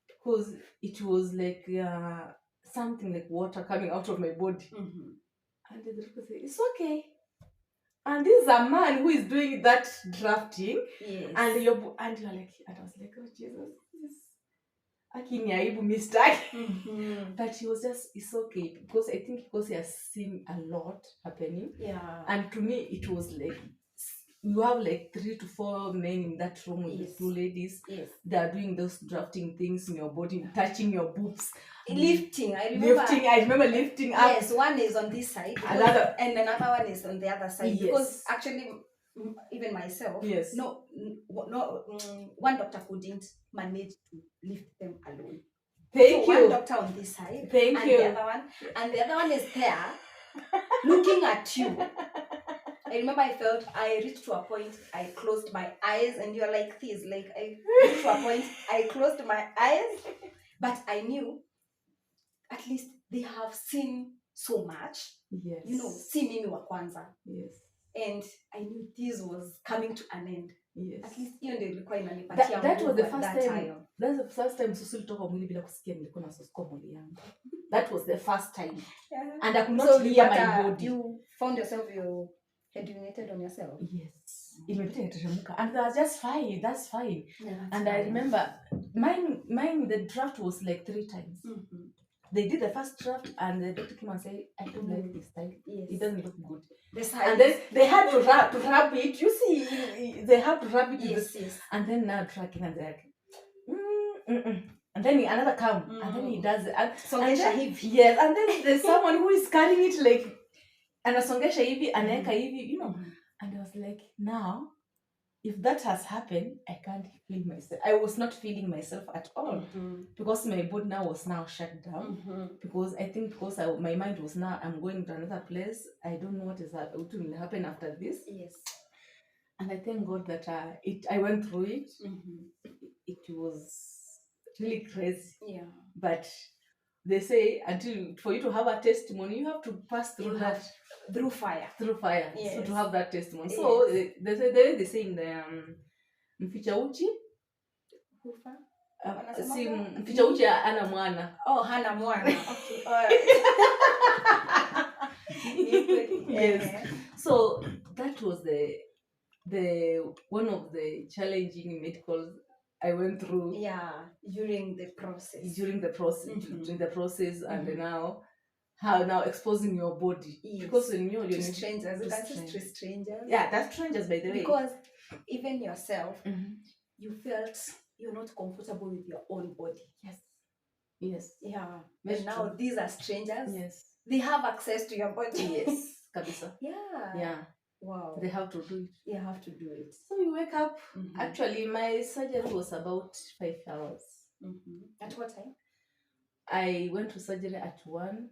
because it was like something like water coming out of my body. And the doctor said, "It's okay." And this is a man who is doing that drafting. Yes. And you're like, and I was like, oh Jesus, Akiniaibu mistake. But he was just, it's okay. Because I think he has seen a lot happening. Yeah. And to me, it was like, you have like 3 to 4 men in that room with the 2 ladies. Yes. They are doing those drafting things in your body, touching your boobs. Lifting. I remember lifting up. Yes, one is on this side. And another one is on the other side. Yes. Because actually, even myself, yes. No, one doctor couldn't manage to lift them alone. Thank you. One doctor on this side. Thank you. The other one is there, looking at you. I remember I reached to a point, I closed my eyes, and you're like this. Like I reached to a point, I closed my eyes, but I knew at least they have seen so much. Yes. See mimi wa kwanza. Yes. And I knew this was coming to an end. Yes. At least that was the first time. That's the first time Susu toka mwili bila kusikia nilikuwa na susko mwili yangu. That was the first time. Yeah. And I could not hear my body. You found yourself you had urinated on yourself? Yes. And that was just fine. That's fine. Yeah, and fine. I remember mine the draft was like 3 times. they did the first draft, and the doctor came and said, I don't like this style. Yes. It doesn't look good. And then they had to wrap it. You see, they have to wrap it. Yes, yes. And then now tracking, and they're like, and then another come, and then he does it. Songesha hivi. Yes, and then there's someone who is carrying it like, anasongesha hivi, anaweka hivi, you know. And I was like, now, if that has happened, I can't feel myself. I was not feeling myself at all, because my body now was shut down. Because I think my mind was now, I'm going to another place. I don't know what will happen after this. Yes. And I thank God that I went through it. It was really crazy. Yeah. But they say for you to have a testimony, you have to pass through through fire. Yes. So to have that testimony. Yes. So they say in the mficha uchi si mficha uchi ana mwana. Oh, hana mwana. Okay. All right. Yes. So that was the one of the challenging medicals I went through. Yeah, during the process. During the process, and now exposing your body. Yes. Because when you're to strangers, to strangers. Yeah, that's strangers, by the way. Because even yourself, you felt you're not comfortable with your own body. Yes. Yeah. And now these are strangers. Yes. They have access to your body. Yes. Kabisa. Yeah. Wow. They have to do it. They have to do it. So you wake up. Actually, my surgery was about 5 hours. At what time? I went to surgery at 1.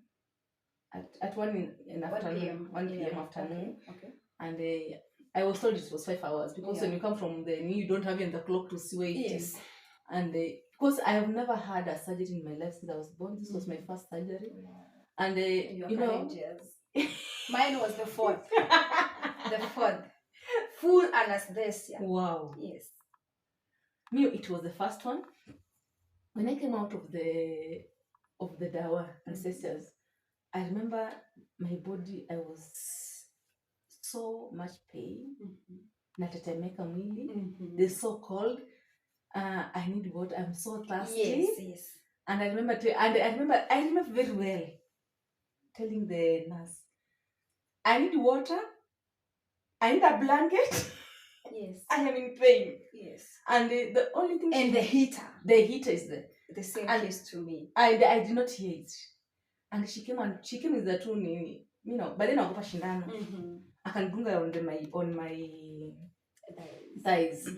At 1 in afternoon. 1 p.m. afternoon. Okay. And I was told it was 5 hours, because when you come from the knee, you don't have the clock to see where it is. And because I have never had a surgery in my life since I was born. This was my first surgery. And you know, mine was the 4th. The 4th. Full anesthesia. Wow. Yes. Me, it was the first one. When I came out of the dawa ancestors, I remember my body, I was so much pain. Natetemeka mwili. They're so cold. I need water. I'm so thirsty. Yes. And I remember very well telling the nurse, I need water. I need a blanket. Yes. I am in pain. Yes. And the only thing... And the heater. The heater is there. The same case to me. I did not hear it. And she came with the two, you know, but then I got shindano. I can bring her on my thighs.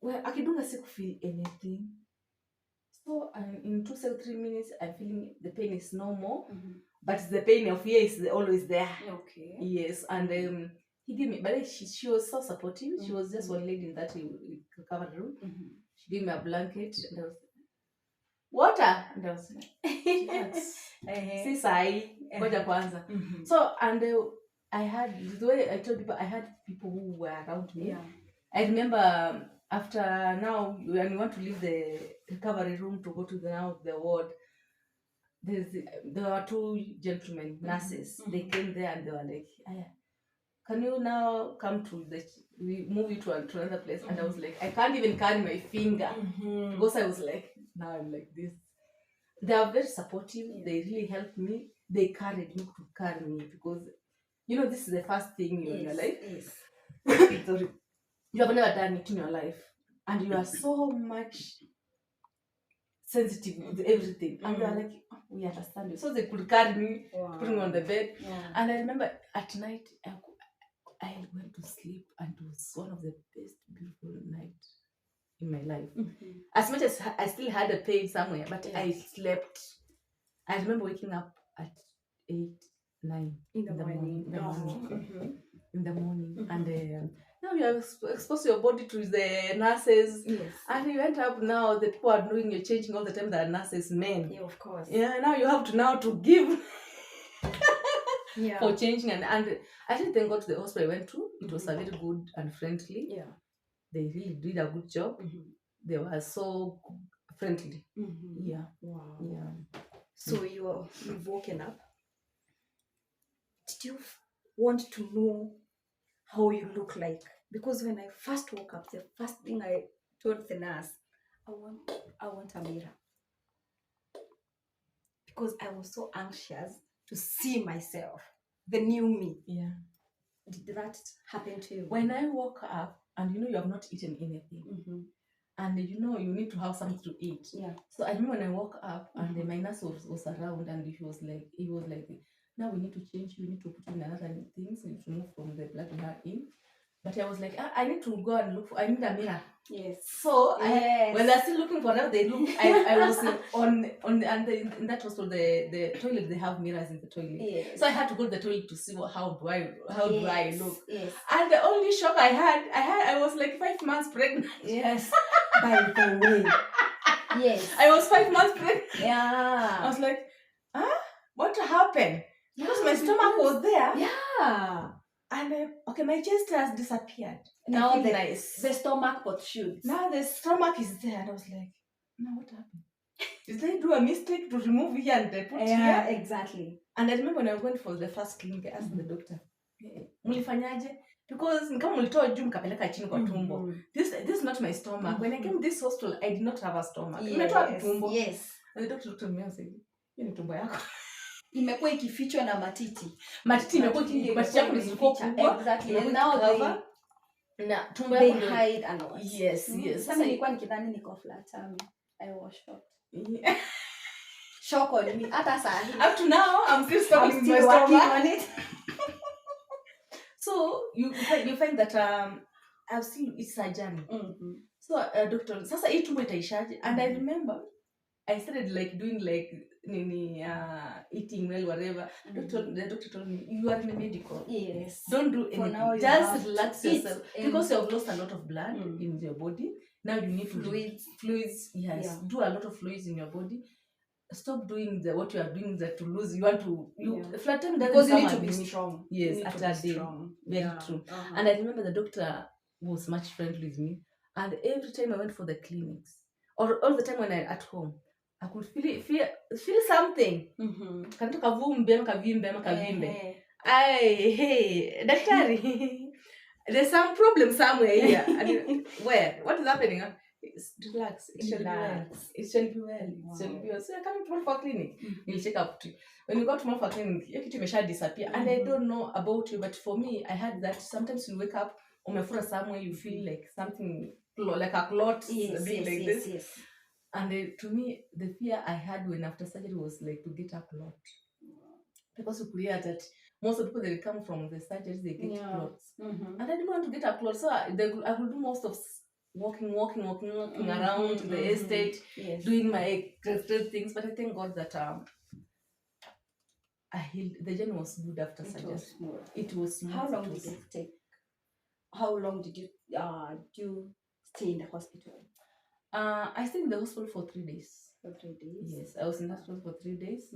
Well, I don't feel anything. So in 2 to 3 minutes, I'm feeling the pain is no more. But the pain of here is always there. Okay. Yes, and he gave me, but she was so supportive. She was just one lady in that recovery room. She gave me a blanket, and I was water, and I was like, Sisai, ngoja kwanza. So, and I had, the way I told people, I had people who were around me. Yeah. I remember after now, when you want to leave the recovery room to go to the ward, there were 2 gentlemen, nurses. They came there and they were like, can you now come to we move you to another place? And I was like, I can't even carry my finger. Because I was like, now I'm like this. They are very supportive. Yeah. They really helped me. They carried me to carry me, because, you know, this is the first thing in your life. Yes. Sorry. You have never done it in your life. And you are so much sensitive with everything. And they are like, we understand you. So they could carry me, put me on the bed. Yeah. And I remember at night, I went to sleep, and it was one of the best, beautiful nights in my life. As much as I still had a pain somewhere, but I slept. I remember waking up at 8, 9 in the morning. In the morning. And now you are exposed your body to the nurses. Yes. And you went up now, the people are doing your changing all the time, that are nurses, men. Yeah, of course. Yeah, now you have to give. Yeah. For changing, and I didn't thank God to the hospital I went to. It was a very good and friendly. Yeah. They really did a good job. They were so friendly. Yeah. Wow. Yeah. So you've woken up. Did you want to know how you look like? Because when I first woke up, the first thing I told the nurse, I want a mirror. because I was so anxious to see myself, the new me. Yeah. Did that happen to you? When I woke up and you have not eaten anything, and you need to have something to eat. Yeah. So I remember when I woke up and my nurse was around and he was like, now we need to change, we need to put in another things, we need to move from the blood we are in. But I was like, I need to go and look for, I need a mirror. Yes. So Yes. when they're still looking for that, they look. I was in that hospital, the toilet, they have mirrors in the toilet. Yes. So I had to go to the toilet to see how do I look. Yes. And the only shock I was like 5 months pregnant. Yes. By the way. Yes. I was 5 months pregnant. Yeah. I was like, what happened? Because my stomach was there. Yeah. And okay, my chest has disappeared. Now nice. The stomach protrudes. Now the stomach is there, and I was like, no, what happened? Did they do a mistake to remove here and they put here? Yeah, exactly. And I remember when I went for the first clinic, I asked the doctor, mulifanyaje? Because kama mlitoa juu mkapeleka chini kwa tumbo. This is not my stomach. When I came to this hospital, I did not have a stomach. Yes. Tumbo. Yes. And the doctor looked at me and said, hiyo ni tumbo yako. Imekuwa ikifichwa na matiti. Matiti imekuwa matiti yako ni kubwa. Exactly. And now they hide a lot. Yes, yes. Sasa nilikuwa nikidhani niko flat tummy. I was shocked. Yeah. Shock on me. Hata sahi. Up to now, I'm still working on it. So you find that I've seen it's a journey. So doctor, sasa hii tumbo itaishaje? And I remember I started like doing like eating well, whatever. The doctor told me, you are in a medical. Yes. Don't do anything. Now just relax yourself. Because you have lost a lot of blood in your body. Now you need fluids. Yes. Yeah. Do a lot of fluids in your body. Stop doing what you are doing that to lose. You want to flatten because you need to be strong. Yes, at a day. Very true. And I remember the doctor was much friendly with me. And every time I went for the clinics, or all the time when I at home, I could feel something. Kanatoka vumbi ama kavimbe. Hey, daktari. There's some problem somewhere here. Where? What is happening? Relax. It shall be well. It shall be well. Wow. It shall be well. So I come tomorrow for clinic. You'll check up to. When you go tomorrow for clinic, your kitty may disappear. And I don't know about you, but for me, I had that. Sometimes you wake up, umefura somewhere, you feel like something like a clot, big like this. Yes. And to me, the fear I had when after surgery was like to get a clot. Because you create that most of the people that come from the surgeries, they get clots. And I didn't want to get a clot, so I would do most of walking around the estate, doing my great things. But I thank God that I healed. The journey was good after surgery. It was smooth. How long did it take? How long did you stay in the hospital? I stayed in the hospital for 3 days. For 3 days? Yes, I was in the hospital for 3 days.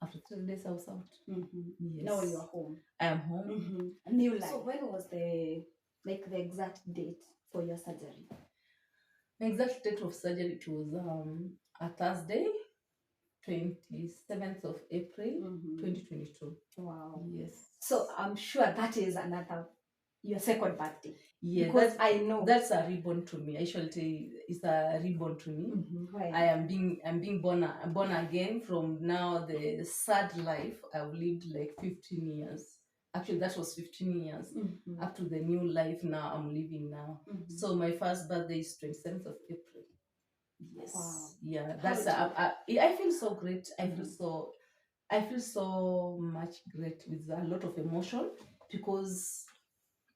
After 3 days, I was out. Yes. Now you are home. I am home. A new life. So when was the exact date for your surgery? The exact date of surgery, it was a Thursday, 27th of April, 2022. Wow. Yes. So I'm sure that is your second birthday. Yeah, because I know that's a reborn to me. I shall say it's a reborn to me. Right. I am being born again from now the sad life I've lived like 15 years. Actually, that was 15 years up to the new life now I'm living now. So my first birthday is 27th of April. Yes. Wow. Yeah, that's I feel so great. I feel so much great with a lot of emotion because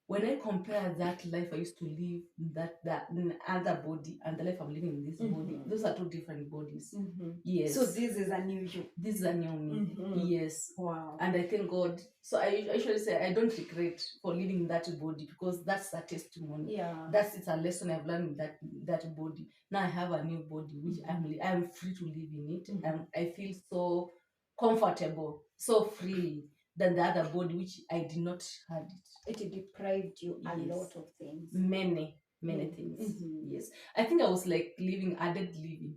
when I compare that life I used to live in that in other body and the life I'm living in this body, those are two different bodies. Yes. So this is a new you. This is a new me. Yes. Wow. And I thank God. So I usually say I don't regret for living in that body because that's a testimony. Yeah. It's a lesson I've learned in that body. Now I have a new body which I'm free to live in it. And I feel so comfortable, so free than the other body which I did not have it. It deprived you a lot of things. Many things. Yes. I think I was like added living.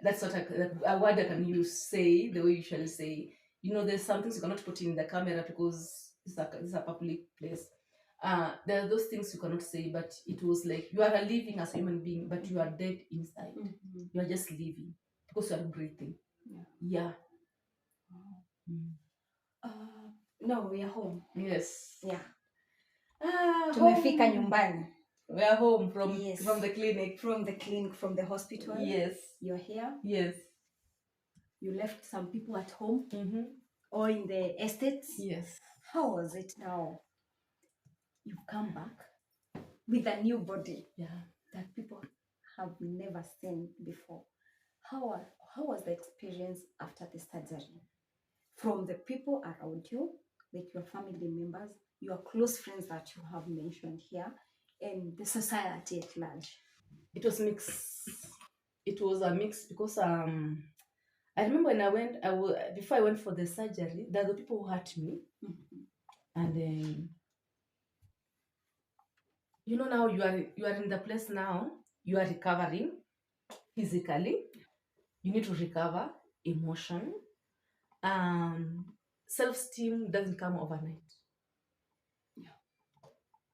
That's what a word I can use, say, the way you shall say. There's some things you cannot put in the camera because it's a public place. There are those things you cannot say, but it was like you are living as a human being, but you are dead inside. You are just living because you are breathing. Yeah. Yeah. Wow. Mm. No, we are home. Yes. Yeah. Tumefika Home. nyumbani. We are home Yes. from the clinic. From the clinic, from the hospital. Yes. You're here. Yes. You left some people at home Mm-hmm. or in the estates. Yes. How was it now? You've come back with a new body. Yeah. That people have never seen before. How was the experience after the surgery? From the people around you, like your family members, your close friends that you have mentioned here, and the society at large. It was mixed. It was a mix because I remember when before I went for the surgery, there were people who hurt me, and now you are in the place now. You are recovering physically. You need to recover emotion. Self-esteem doesn't come overnight.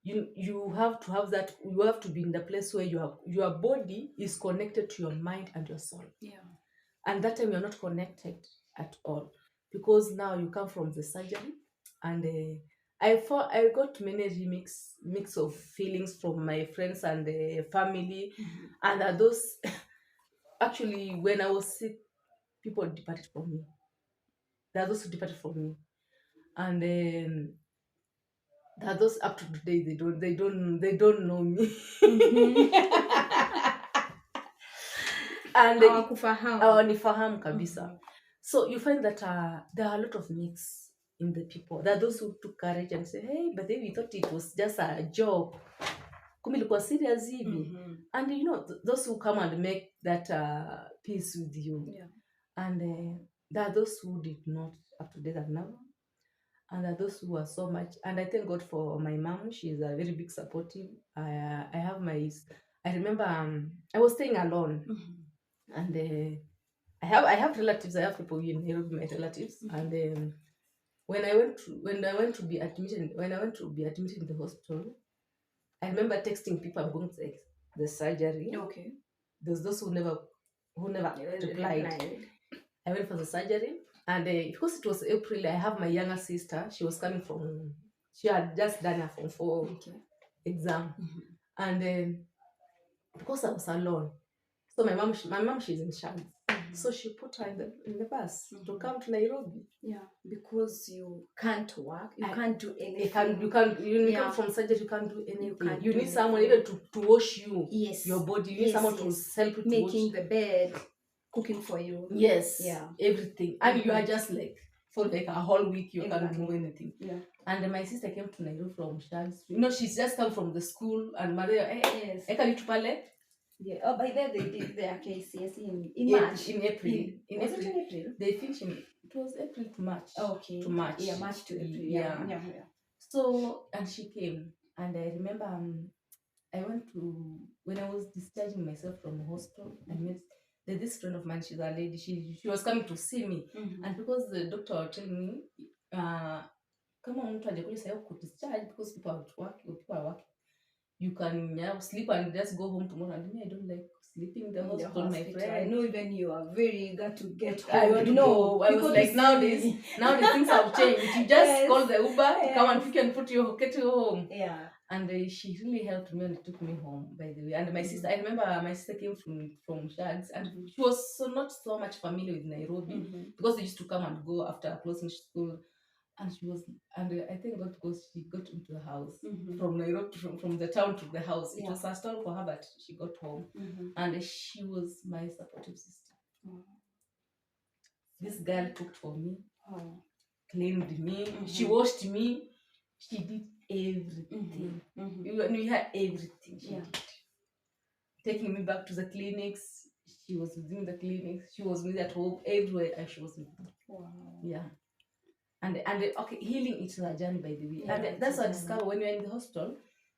You have to have that. You have to be in the place where your body is connected to your mind and your soul. Yeah. And that time you're not connected at all, because now you come from the surgery, and I got many mix of feelings from my friends and the family. And those actually, when I was sick, people departed from me. There are those who departed from me, and there are those up to today, they don't know me. And nifahamu kabisa. So you find that there are a lot of mix in the people. There are those who took courage and say, hey, but then we thought it was just a joke, kumbe ilikuwa serious hivi. And those who come and make that peace with you. Yeah. And there are those who did not up to date now. And there are those who are so much. And I thank God for my mom. She's a very big supportive. I remember I was staying alone. And I have relatives. I have people in Nairobi, my relatives. And when I went to be admitted in the hospital, I remember texting people, I'm going to the surgery. Okay. There's those who never replied. I went for the surgery, and because it was April, I have my younger sister. She was coming from. She had just done her Form 4 exam, and because I was alone, so my mom, she's in Shanghai. So she put her in the bus to come to Nairobi. Yeah, because you can't work, you can't do anything. You come from surgery, you can't do anything. You need someone even to wash you. Yes. Your body. You need someone to help you to making the bed, cooking for you. Yes. Yeah. Everything. And you are just like for like a whole week you can't do anything. Yeah. And my sister came to Nairobi from Shanghai. She's just come from the school, and Maria, yes. Yeah. Oh, by then they did their KCSE in March. In April. Was it in April? They finished it was April to March. Okay. To March. Yeah, March to April. Yeah. Yeah. So, and she came, and I remember I went to, when I was discharging myself from the hospital, I met this friend of mine. She's a lady. She was coming to see me, and because the doctor was telling me, kama mtu hajakuja sasa kudischarge because people are working, you can sleep and just go home tomorrow. And me, I don't like sleeping in the hospital, my friend. I know even you are very eager to get home. I want to go. I was like, nowadays things have changed. You just call the Uber, come and pick and get you home. Yeah. And she really helped me and took me home, by the way. And my sister, I remember my sister came from Shags, and she was not so much familiar with Nairobi because they used to come and go after closing school. And I think God, because she got into the house from Nairobi, from the town to the house. It was a struggle for her, but she got home, and she was my supportive sister. This girl cooked for me, cleaned me, she washed me, she did everything. We had everything she did. Taking me back to the clinics, she was within the clinics, she was with me at home, everywhere, and she was with me. Wow. Yeah. And okay, healing is a journey, by the way. And that's what I discovered when you're in the hospital.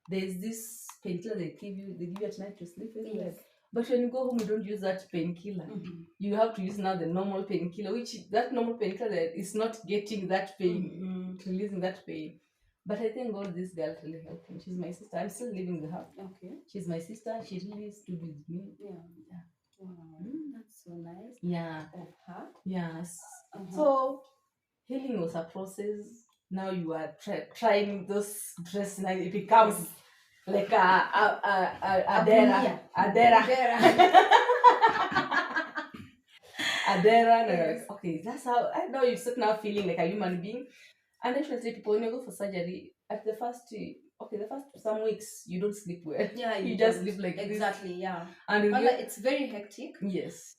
There's this painkiller they give you at night to sleep with. Yes. But when you go home, you don't use that painkiller. You have to use now the normal painkiller, which that normal painkiller is not getting that pain, releasing that pain. But I thank God this girl really helped me. She's my sister. I'm still living with her. Okay. She's my sister. She really stood with me. Yeah. Wow, that's so nice. Yeah. Of her. Yes. Uh-huh. So healing was a process. Now you are trying those dress, now it becomes like a dera. Adera. Yes. Okay, that's how I know you start now feeling like a human being. And actually, people, when you go for surgery, at the first some weeks you don't sleep well. Yeah, you just sleep like exactly. this. Yeah, And well, it's very hectic. Yes.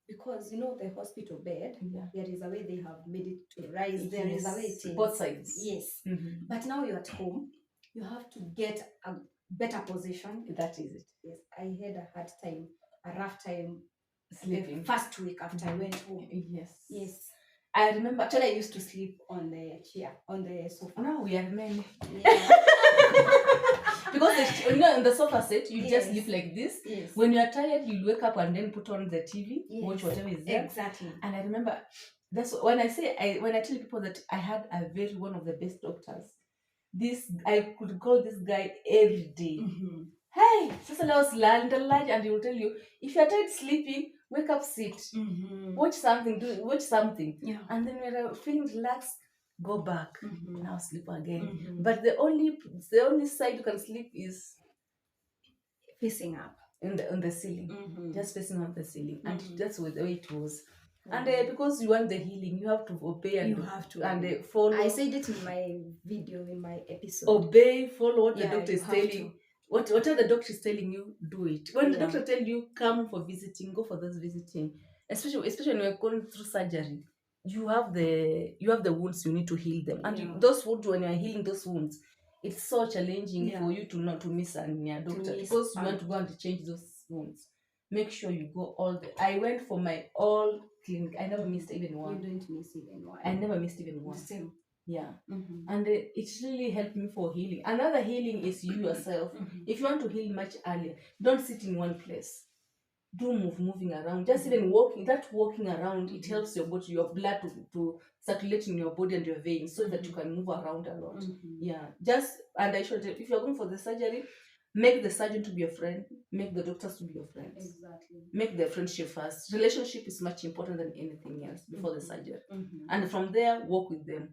Because the hospital bed, Yeah. there is a way they have made it to rise. There is a way it is. Both sides. Yes. Mm-hmm. But now you're at home, you have to get a better position. That is it. Yes, I had a hard time, a rough time Sleeping. the first week after I went home. Yes. Yes. I remember. Actually, I used to sleep on the chair, on the sofa. Now we are men. Yeah. Because in the sofa set, you just Yes. sleep like this. Yes. When you are tired, you wake up and then put on the TV, Yes. watch whatever is there. Exactly. And I remember that's when I tell people that I had one of the best doctors. I could call this guy every day. Mm-hmm. Hey, Cecil was land and he will tell you, if you're tired sleeping, wake up, sit, watch something, Yeah. and then when you're feeling relaxed, go back, now sleep again. But the only side you can sleep is facing up on the ceiling, just facing on the ceiling, and that's the way it was. And because you want the healing, you have to obey and follow. I said it in my video, in my episode. Obey, follow what the doctor is telling you. Whatever the doctor is telling you, do it. When the doctor tell you come for visiting, go for those visiting. Especially when you're going through surgery, you have the wounds, you need to heal them. And those wounds, when you're healing those wounds, it's so challenging for you to not to miss a doctor because you want to go and change those wounds. Make sure you go I went for my all clinic. I never missed even one. You didn't miss even one. I never missed even one. The same. Yeah. And it really helped me for healing. Another healing is you yourself. If you want to heal much earlier, don't sit in one place. Do moving around. Just even walking around, it helps your body, your blood to circulate in your body and your veins so that you can move around a lot. Yeah. And I should, if you're going for the surgery, make the surgeon to be your friend, make the doctors to be your friends. Exactly. Make the friendship first. Relationship is much important than anything else before the surgery. And from there, work with them.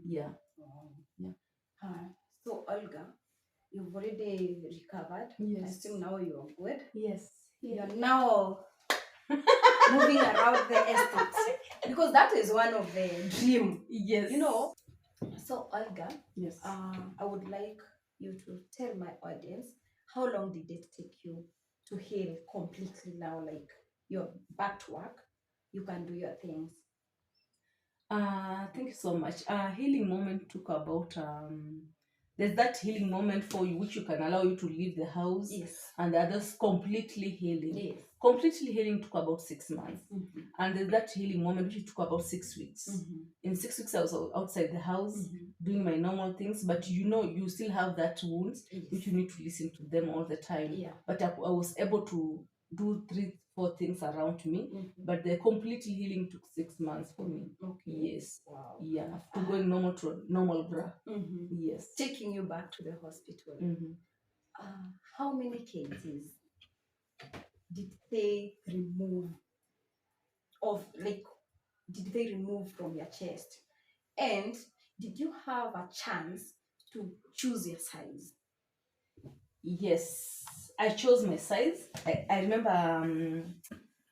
Yeah. Yeah. So Olga, you've already recovered. Yes. I assume now you're good. Yes. You're now moving around the estate because that is one of the dream. Yes. So Olga, yes. I would like you to tell my audience, how long did it take you to heal completely now? Like you're back to work, you can do your things. Thank you so much. Healing moment took about there's that healing moment for you which you can allow you to leave the house. Yes. And the others completely healing. Yes. Completely healing took about 6 months. And there's that healing moment which took about 6 weeks. In 6 weeks I was outside the house doing my normal things, but you still have that wounds which you need to listen to them all the time. Yeah. But I was able to do 3-4 things around me, but the complete healing took 6 months for me. Okay. Yes. Wow. Yeah. To going normal to normal bra. Yes. Taking you back to the hospital. How many cases did they remove from your chest? And did you have a chance to choose your size? Yes, I chose my size. I remember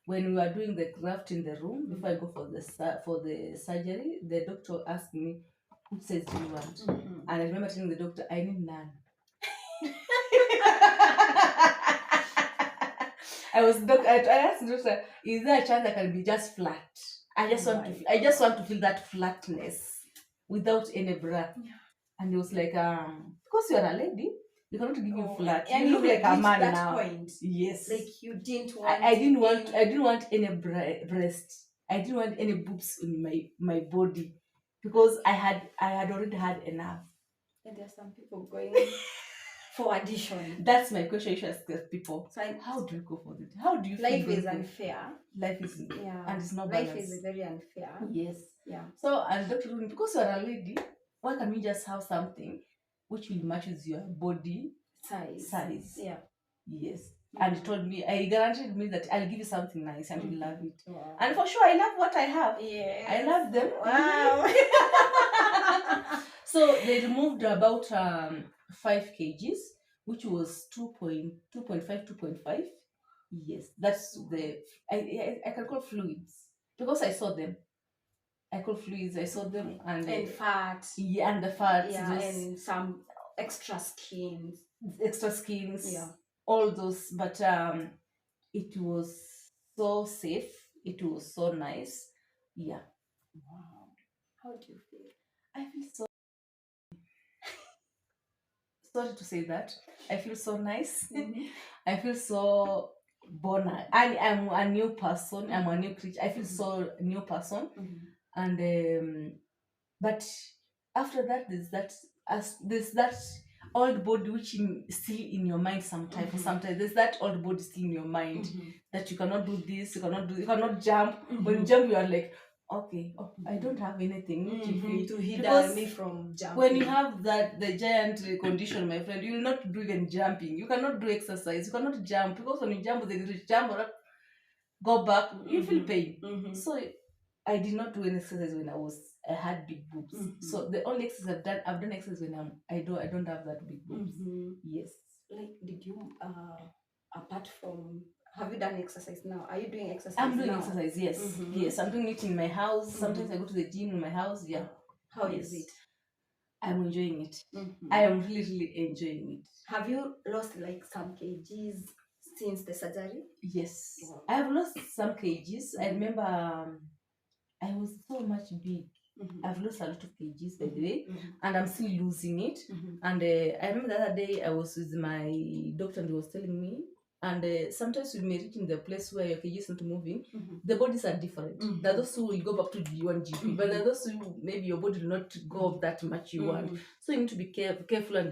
when we were doing the graft in the room, before I go for the surgery, the doctor asked me, which size do you want? And I remember telling the doctor, I need none. I asked the doctor, is there a chance I can be just flat? I just want to feel that flatness without any bra. Yeah. And he was like, because you're a lady, you cannot give you flat. And you look like a man that now. Point. Yes. Like you didn't want. I didn't want any breast. I didn't want any boobs in my body because I had already had enough. And there are some people going for addition. That's my question. You should ask people. So how do you go for it? How do you feel? Life is unfair. Life is and it's not life balanced. Is very unfair. Yes. Yeah. So and Dr. Rumi, because you're a lady, why can't we just have something which will match with your body size? Yeah. Yes. And he told me, I guaranteed me that I'll give you something nice and you'll love it. Wow. And for sure, I love what I have. Yes. I love them. Wow. So they removed about 5 kgs, which was 2.5. Yes, that's the I can call fluids because I saw them. I call fluids. I saw them and fat. Yeah, and the fats. Yeah, those and some extra skins. Yeah, all those. But it was so safe. It was so nice. Yeah. Wow. How do you feel? I feel so sorry to say that. I feel so nice. I feel so born. I'm a new person. I'm a new creature. I feel so new person. And but after that, there's that old body which is still in your mind sometimes. For sometimes there's that old body still in your mind that you cannot do this. You cannot jump. When you jump, you are like, okay, I don't have anything to hinder me from jumping. When you have the giant condition, my friend, you will not do even jumping. You cannot do exercise. You cannot jump because when you jump, they jump or go back, you feel pain. So I did not do any exercise when I had big boobs. So the only exercise I've done exercise when I don't have that big boobs. Yes. Like, did you apart from, have you done exercise now? Are you doing exercise? I'm doing exercise. Yes. Yes, I'm doing it in my house. Sometimes I go to the gym in my house. Yeah. How is it? I'm enjoying it. I am really, really enjoying it. Have you lost like some kgs since the surgery? Yes. Wow. I have lost some kgs. I remember I was so much big. I've lost a lot of kgs, by the way, and I'm still losing it. And I remember the other day I was with my doctor and he was telling me, and sometimes we may reach in the place where your kg is not moving. The bodies are different. There are those who will go back to G1 GP, but there are those who maybe your body will not go up that much you want. So you need to be careful and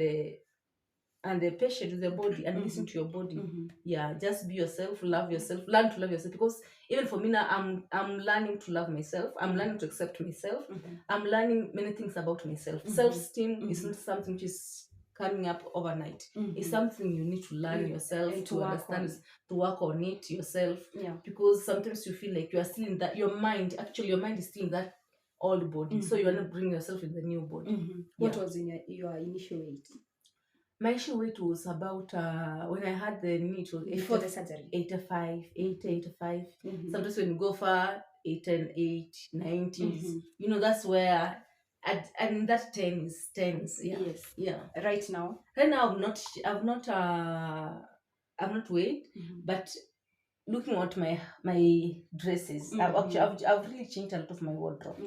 patient with your body and listen to your body. Yeah, just be yourself, love yourself, learn to love yourself. Because even for me now, I'm learning to love myself. I'm learning to accept myself. I'm learning many things about myself. Self-esteem is not something which is coming up overnight. It's something you need to learn yourself, and to understand, to work on it yourself. Yeah. Because sometimes you feel like you are still in that, your mind is still in that old body. So you want to bring yourself in the new body. What was in your initial weight? My initial weight was about, when I had the knee, it was before the surgery, 85. Sometimes when you go far, 88, 90s, you know, that's where, and that 10 is 10s. Yeah. Yes. Yeah. Right now I've not weighed, but looking at my dresses, I've really changed a lot of my wardrobe.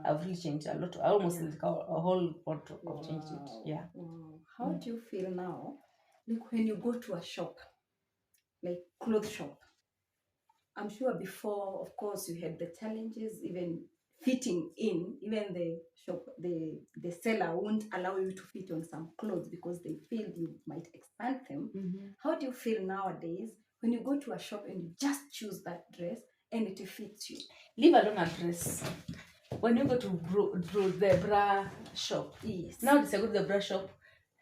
I've really changed a lot. Almost like a whole wardrobe. I've changed it. Yeah. How do you feel now? Like when you go to a shop, like clothes shop. I'm sure before, of course, you had the challenges, even fitting in. Even the shop, the seller won't allow you to fit on some clothes because they feel you might expand them. How do you feel nowadays when you go to a shop and you just choose that dress and it fits you? Leave alone a dress. When you go to the bra shop, yes. Now I go to the bra shop.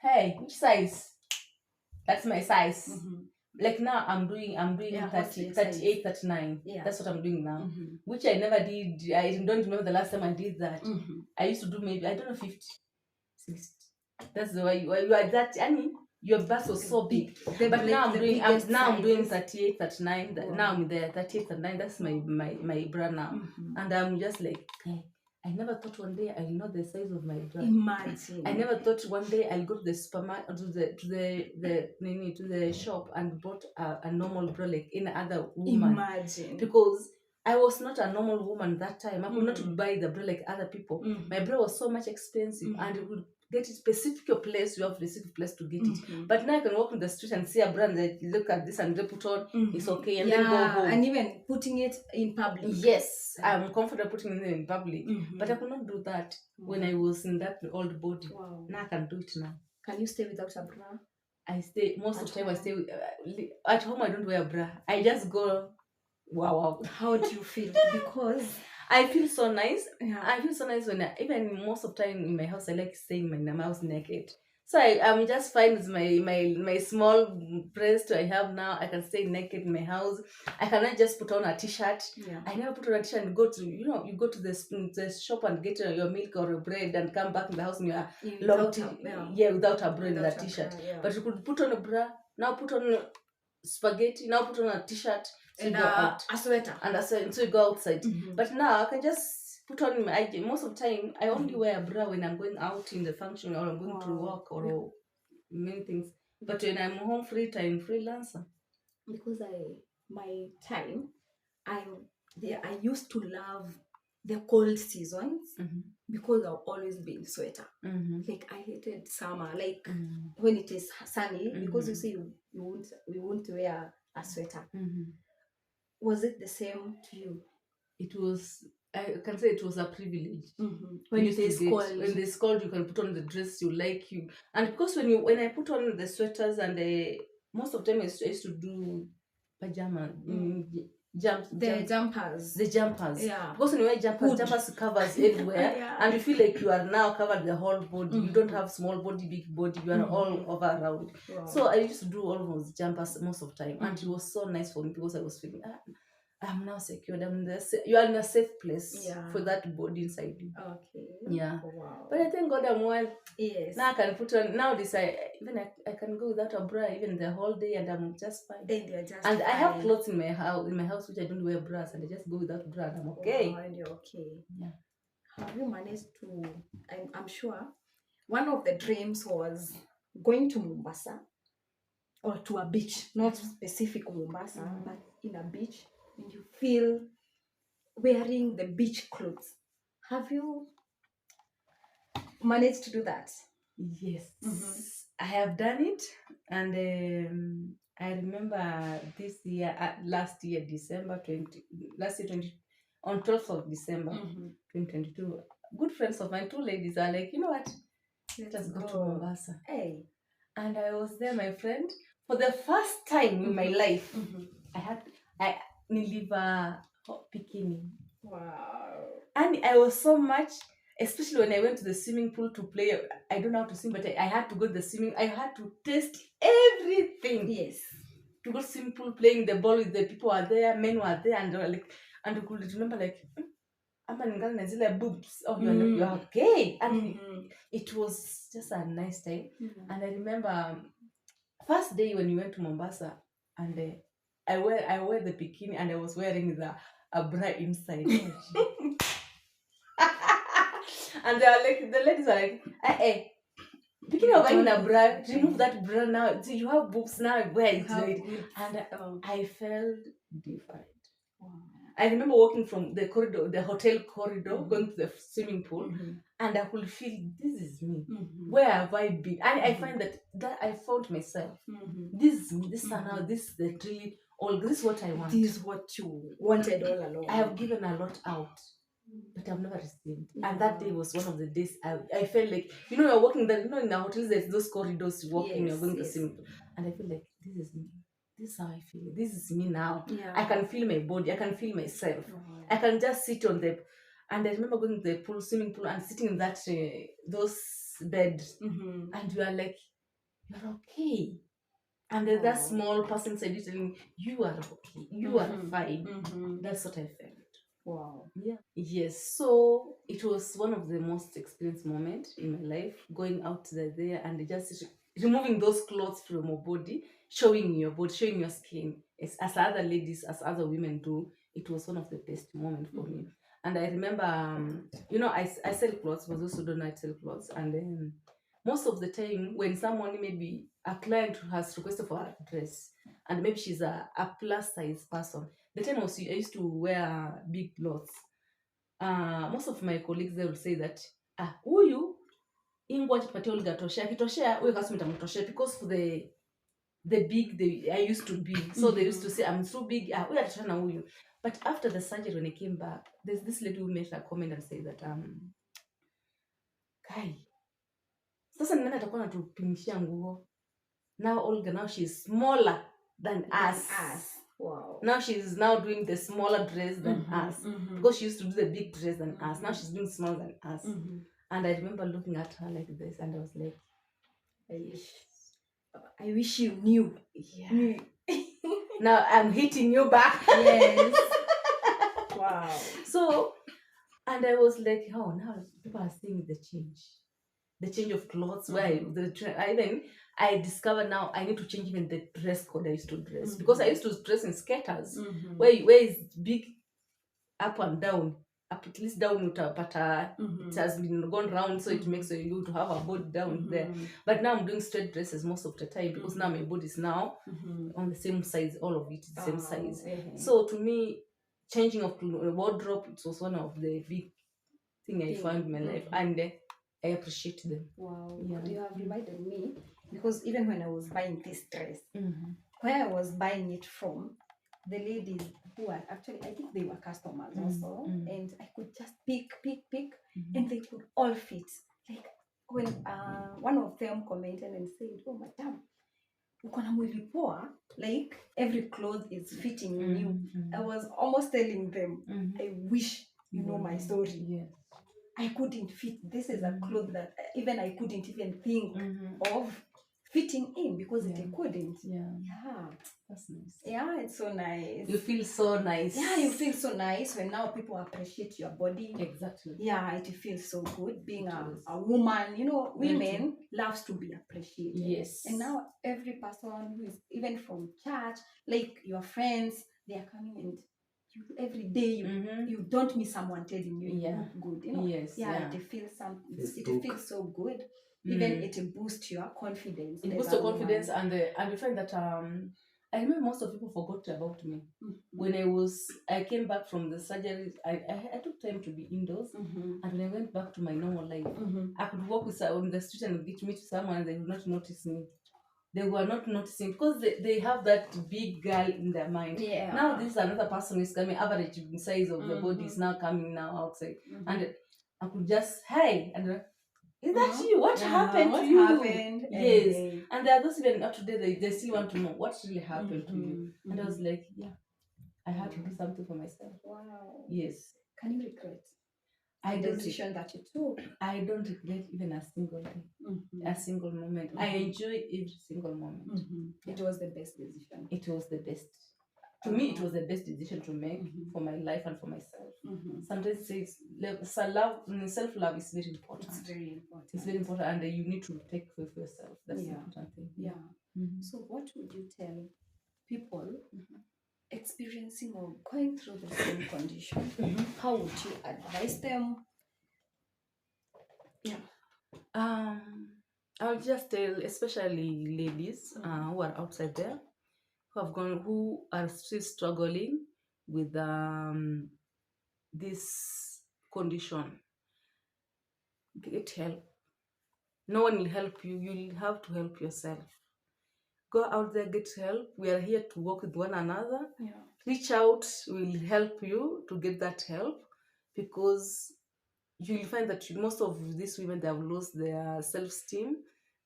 Hey, which size? That's my size. Like now I'm doing 30, 38, 39. Yeah. That's what I'm doing now. Which I never did. I don't remember the last time I did that. I used to do maybe, I don't know, 50, 60. That's the way you are that. I mean, your bust was so big. But now I'm doing 38, 39. Wow. Now I'm there, 38, 39. That's my bra now. And I'm just like, hey, I never thought one day I'll know the size of my bra. Imagine. I never thought one day I'll go to the supermarket, to the shop and bought a normal bra like any other woman. Imagine. Because I was not a normal woman that time. I could not buy the bra like other people. My bra was so much expensive, and it would get it specific your place. You have a specific place to get it. But now I can walk in the street and see a brand that look at this and they put on. It's okay, and then go home. And even putting it in public. Yes, I'm comfortable putting it in public. But I could not do that when I was in that old body. Wow. Now I can do it now. Can you stay without a bra? I stay most of the time. I stay at home. I don't wear a bra. I just go. Wow. How do you feel? Because I feel so nice. Yeah. I feel so nice when even most of the time in my house, I like staying in my house naked. So I'm just fine with my small breast I have now. I can stay naked in my house. I cannot just put on a t-shirt. Yeah. I never put on a t-shirt and go to, you go to the shop and get your milk or your bread and come back in the house in your long without a bra in that t-shirt. But you could put on a bra, now put on spaghetti, now put on a t-shirt, so and you go out. a sweater. And so you go outside. Mhm. But now I can just put on most of the time I only wear a bra when I'm going out in the function or I'm going to work or many things. But when I'm home free time, freelancer. Because my time, I used to love the cold seasons because I've always been sweater. Like I hated summer, like when it is sunny, because you see you won't wear a sweater. Was it the same to you? It was, I can say it was a privilege. When it is cold. When it's cold, you can put on the dress you like. And because when I put on the sweaters and most of the time I used to do pajama, jumpers. The jumpers. Yeah. Because when you wear jumpers covers everywhere. Yeah. And you feel like you are now covered the whole body. You don't have small body, big body. You are all over around. Wow. So I used to do all those jumpers most of the time. And it was so nice for me because I was feeling, I'm now secured. You are in a safe place for that body inside you. Okay. Yeah. Wow. But I thank God I'm well. Yes. Now I can put on, nowadays I can go without a bra even the whole day and I'm just fine. And I have clothes in my house which I don't wear bras and I just go without bra and I'm okay. Wow, and you're okay. Yeah. Have you managed to, I'm sure one of the dreams was going to Mombasa or to a beach, not specific Mombasa, but in a beach, and you feel wearing the beach clothes. Have you managed to do that? Yes. I have done it, and I remember this year, last year December 20, on 12th of December 2022, good friends of mine, 2 ladies, are like, you know what, let us go to Mombasa. Hey. And I was there, my friend, for the first time in my life. I niliva bikini. Wow. And I was so much, especially when I went to the swimming pool to play. I don't know how to swim, but I had to go to the swimming. I had to taste everything. Yes. To go to swimming pool, playing the ball with the people are there, men were there, and you could remember like, boobs. Oh, you're okay. And it was just a nice time. And I remember first day when we went to Mombasa, and I wear the bikini and I was wearing a bra inside. And they are like, the ladies are like, hey, bikini of wearing a bra, remove that bra now. Do you have boobs now? Where it's right? And I felt different. I remember walking from the corridor, the hotel corridor, going to the swimming pool, and I could feel this is me. Where have I been? And I find that I found myself. This is me. This is now. This is the really all. This is what I want. This is what you wanted all along. I have given a lot out, but I've never received. And that day was one of the days I felt like, you're walking there. In the hotels there's those corridors you walk in. You're going to the swimming pool, and I feel like this is me. This is how I feel. This is me now. Yeah. I can feel my body. I can feel myself. I can just sit on the, and I remember going to the pool, swimming pool, and sitting in that those bed, and you are like, you're okay. And there's that small person inside you telling you are okay, you are fine. That's what I felt. Wow. Yeah. Yes. So it was one of the most experienced moments in my life, going out there and just removing those clothes from your body, showing your body, showing your skin. As other ladies, as other women do, it was one of the best moments for me. And I remember, I sell clothes, but those who don't know, I sell clothes. And then most of the time, when someone, maybe a client has requested for a dress, and maybe she's a plus size person, the time I used to wear big clothes. Most of my colleagues, they will say that, huyu ingwa tupatie uligatoshea kitoshea huyu customer itamtoshea, because for the big I used to be, so they used to say I'm so big, huyu atatoshana na huyu. But after the surgery, when I came back, there's this lady who made a comment and said that Kai, sasa ni nani atakuwa anatupimishia nguo? Now Olga, now she's smaller than us. Wow. Now she's now doing the smaller dress than us, because she used to do the big dress than us. Now she's doing smaller than us. And I remember looking at her like this, and I was like, I wish you knew. Yeah. Now I'm hitting you back. Yes. Wow. So, and I was like, oh, now people are seeing the change of clothes. I discovered now I need to change even the dress code I used to dress, because I used to dress in skaters, where is big up and down, up at least down utapata, it has been gone round, so it makes you to have a body down there. But now I'm doing straight dresses most of the time, because now my body is now on the same size, all of it is the same size. So to me, changing of wardrobe, it was one of the big thing I found in my life, and I appreciate them. Wow. Yeah. You have reminded me, because even when I was buying this dress, where I was buying it from, the ladies who were actually, I think they were customers also, and I could just pick, and they could all fit. Like when one of them commented and said, "Oh, madam, uko na mwili poa, like every cloth is fitting you." I was almost telling them, I wish you know my story. Yes. I couldn't fit. This is a cloth that even I couldn't even think of fitting in, because it couldn't. Yeah. That's nice. Yeah, it's so nice. You feel so nice. Yeah, you feel so nice when now people appreciate your body. Exactly. Yeah, it feels so good being a woman. You know, women loves to be appreciated. Yes. And now every person who is even from church, like your friends, they are coming, and you, every day you don't miss someone telling you you look good. You know, it feels it feels so good. Even it boosts your confidence. It boosts your confidence, and you find that I remember most of people forgot about me. When I came back from the surgery, I took time to be indoors, and when I went back to my normal life, I could walk on the street and meet someone, and they would not notice me. They were not noticing, because they have that big girl in their mind. Yeah. Now this is another person who is coming, average size of the body is now coming now outside, and I could just, hey, and is that you? What happened to you? Happened? Yes. And there are those even up today, they still want to know what really happened to you. And I was like, yeah, I had to do something for myself. Wow. Yes. Can you regret the decision that you took? I don't regret even a single day, a single moment. I enjoy every single moment. It was the best decision. It was the best. To me, it was the best decision to make for my life and for myself. Sometimes self-love is very important. It's very important. It's very important, and you need to take care of yourself. That's the important thing. Yeah. So what would you tell people experiencing or going through the same condition? How would you advise them? Yeah. I'll just tell, especially ladies who are outside there, who are still struggling with this condition. Get help. No one will help you. You'll have to help yourself. Go out there, get help. We are here to work with one another. Yeah. Reach out, will help you to get that help, because you will find that most of these women, they have lost their self-esteem,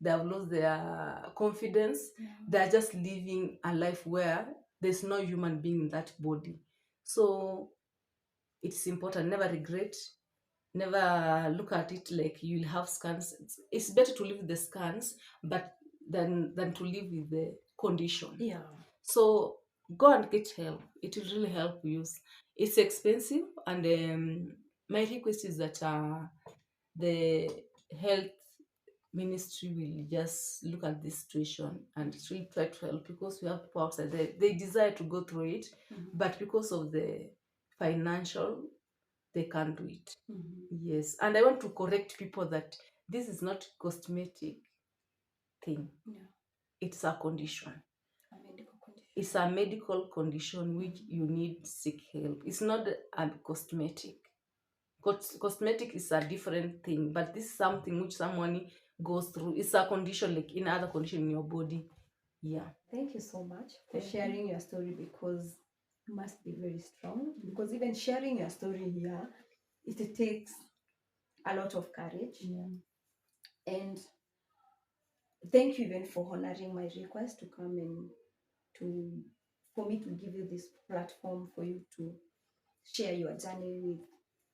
they have lost their confidence. They're just living a life where there's no human being in that body. So it's important. Never regret. Never look at it like you'll have scans. It's better to live with the scans, but than to live with the condition. Yeah. So go and get help. It will really help you. It's expensive, and my request is that the health ministry will just look at this situation and really try to help, because we have people outside there, they desire to go through it, but because of the financial, they can't do it. Yes. And I want to correct people that this is not cosmetic thing. It's a condition. It's a medical condition which you need seek help. It's not a cosmetic. Cosmetic is a different thing, but this is something which someone goes through. It's a condition like in other condition in your body. Yeah. Thank you so much for sharing your story, because you must be very strong. Because even sharing your story here, it takes a lot of courage. And thank you even for honoring my request to come and for me to give you this platform for you to share your journey with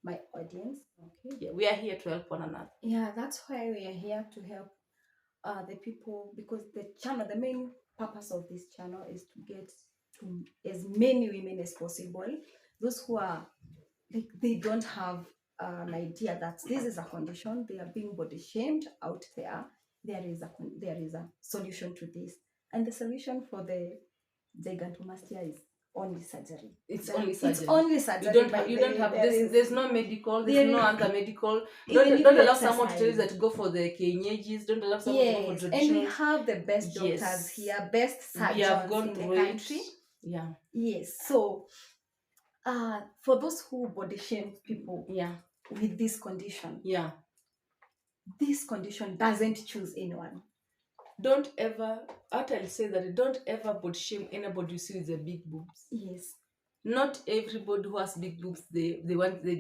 my audience. Okay. Yeah, we are here to help one another. Yeah, that's why we are here to help the people, because the main purpose of this channel is to get to as many women as possible, those who are like they don't have an idea that this is a condition, they are being body shamed out there. There is a solution to this, and the solution for the gigantomastia is only surgery. It's only surgery. It's only surgery. You don't have this. There's no medical. There's no other medical. Even Don't allow someone to tell you that to go for the kienyeji's. Don't allow someone to go for traditional. And we have the best doctors here, best surgeons in the country. Yeah. Yes. So, for those who body shame people, with this condition, this condition doesn't choose anyone. Don't ever, I'll say that don't ever body shame anybody you see with the big boobs. Yes. Not everybody who has big boobs, they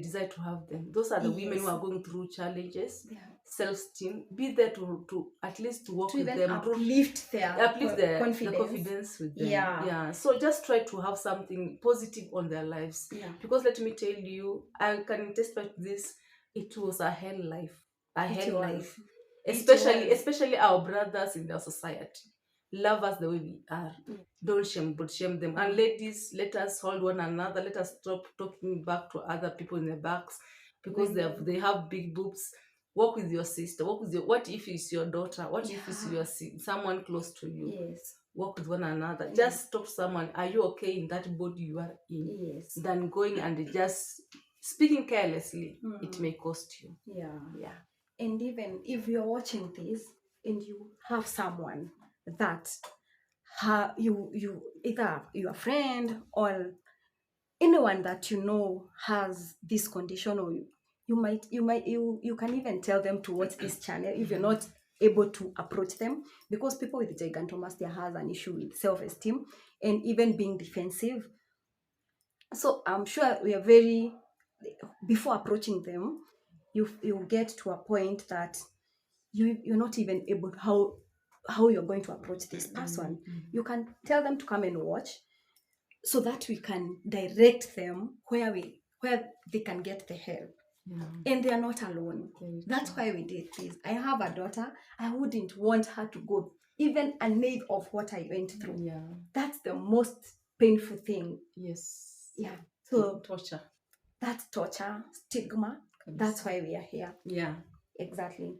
desire to have them. Those are the women who are going through challenges, self-esteem. Be there to at least to work with them, uplift their confidence with them. So just try to have something positive on their lives. Because let me tell you, I can testify to this. It was a hell life. Especially our brothers in our society. Love us the way we are. Don't shame them. And ladies, let us hold one another. Let us stop talking back to other people in the backs because they have big boobs. Work with your sister. What if it's your daughter? What if it's your someone close to you? Yes. Work with one another. Just stop someone. Are you okay in that body you are in? Yes. Than going and just speaking carelessly. It may cost you. Yeah. And even if you're watching this and you have someone that you either your friend or anyone that you know has this condition, or you can even tell them to watch this channel if you're not able to approach them, because people with gigantomastia has an issue with self-esteem and even being defensive. So I'm sure before approaching them, you get to a point that you're not even able how you're going to approach this person. You can tell them to come and watch so that we can direct them where they can get the help. And they are not alone. That's why we did this. I have a daughter. I wouldn't want her to go even a night of what I went through. That's the most painful thing. So torture. That's torture, stigma. That's why we are here. Exactly.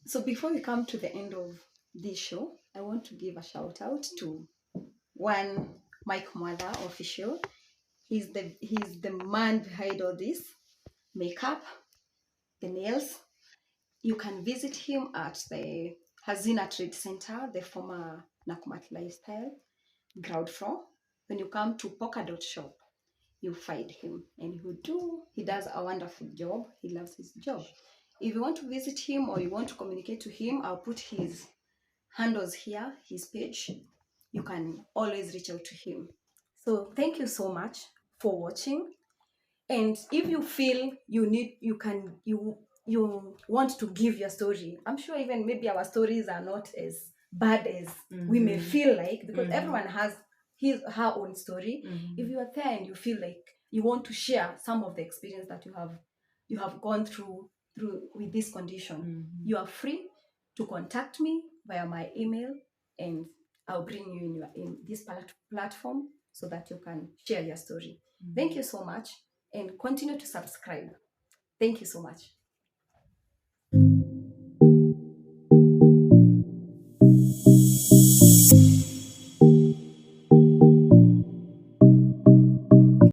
So before we come to the end of this show, I want to give a shout out to one Mike Mother official. He's the man behind all this makeup, the nails. You can visit him at the Hazina Trade Center, the former Nakumat Lifestyle, ground floor. When you come to Polka Dot Shop, you find him, and he does a wonderful job. He loves his job. If you want to visit him or you want to communicate to him, I'll put his handles here, his page. You can always reach out to him. So thank you so much for watching. And if you feel you want to give your story, I'm sure even maybe our stories are not as bad as we may feel like, because everyone has her own story. If you are there and you feel like you want to share some of the experience that you have gone through with this condition, you are free to contact me via my email, and I'll bring you in this platform so that you can share your story. Thank you so much, and continue to subscribe. Thank you so much.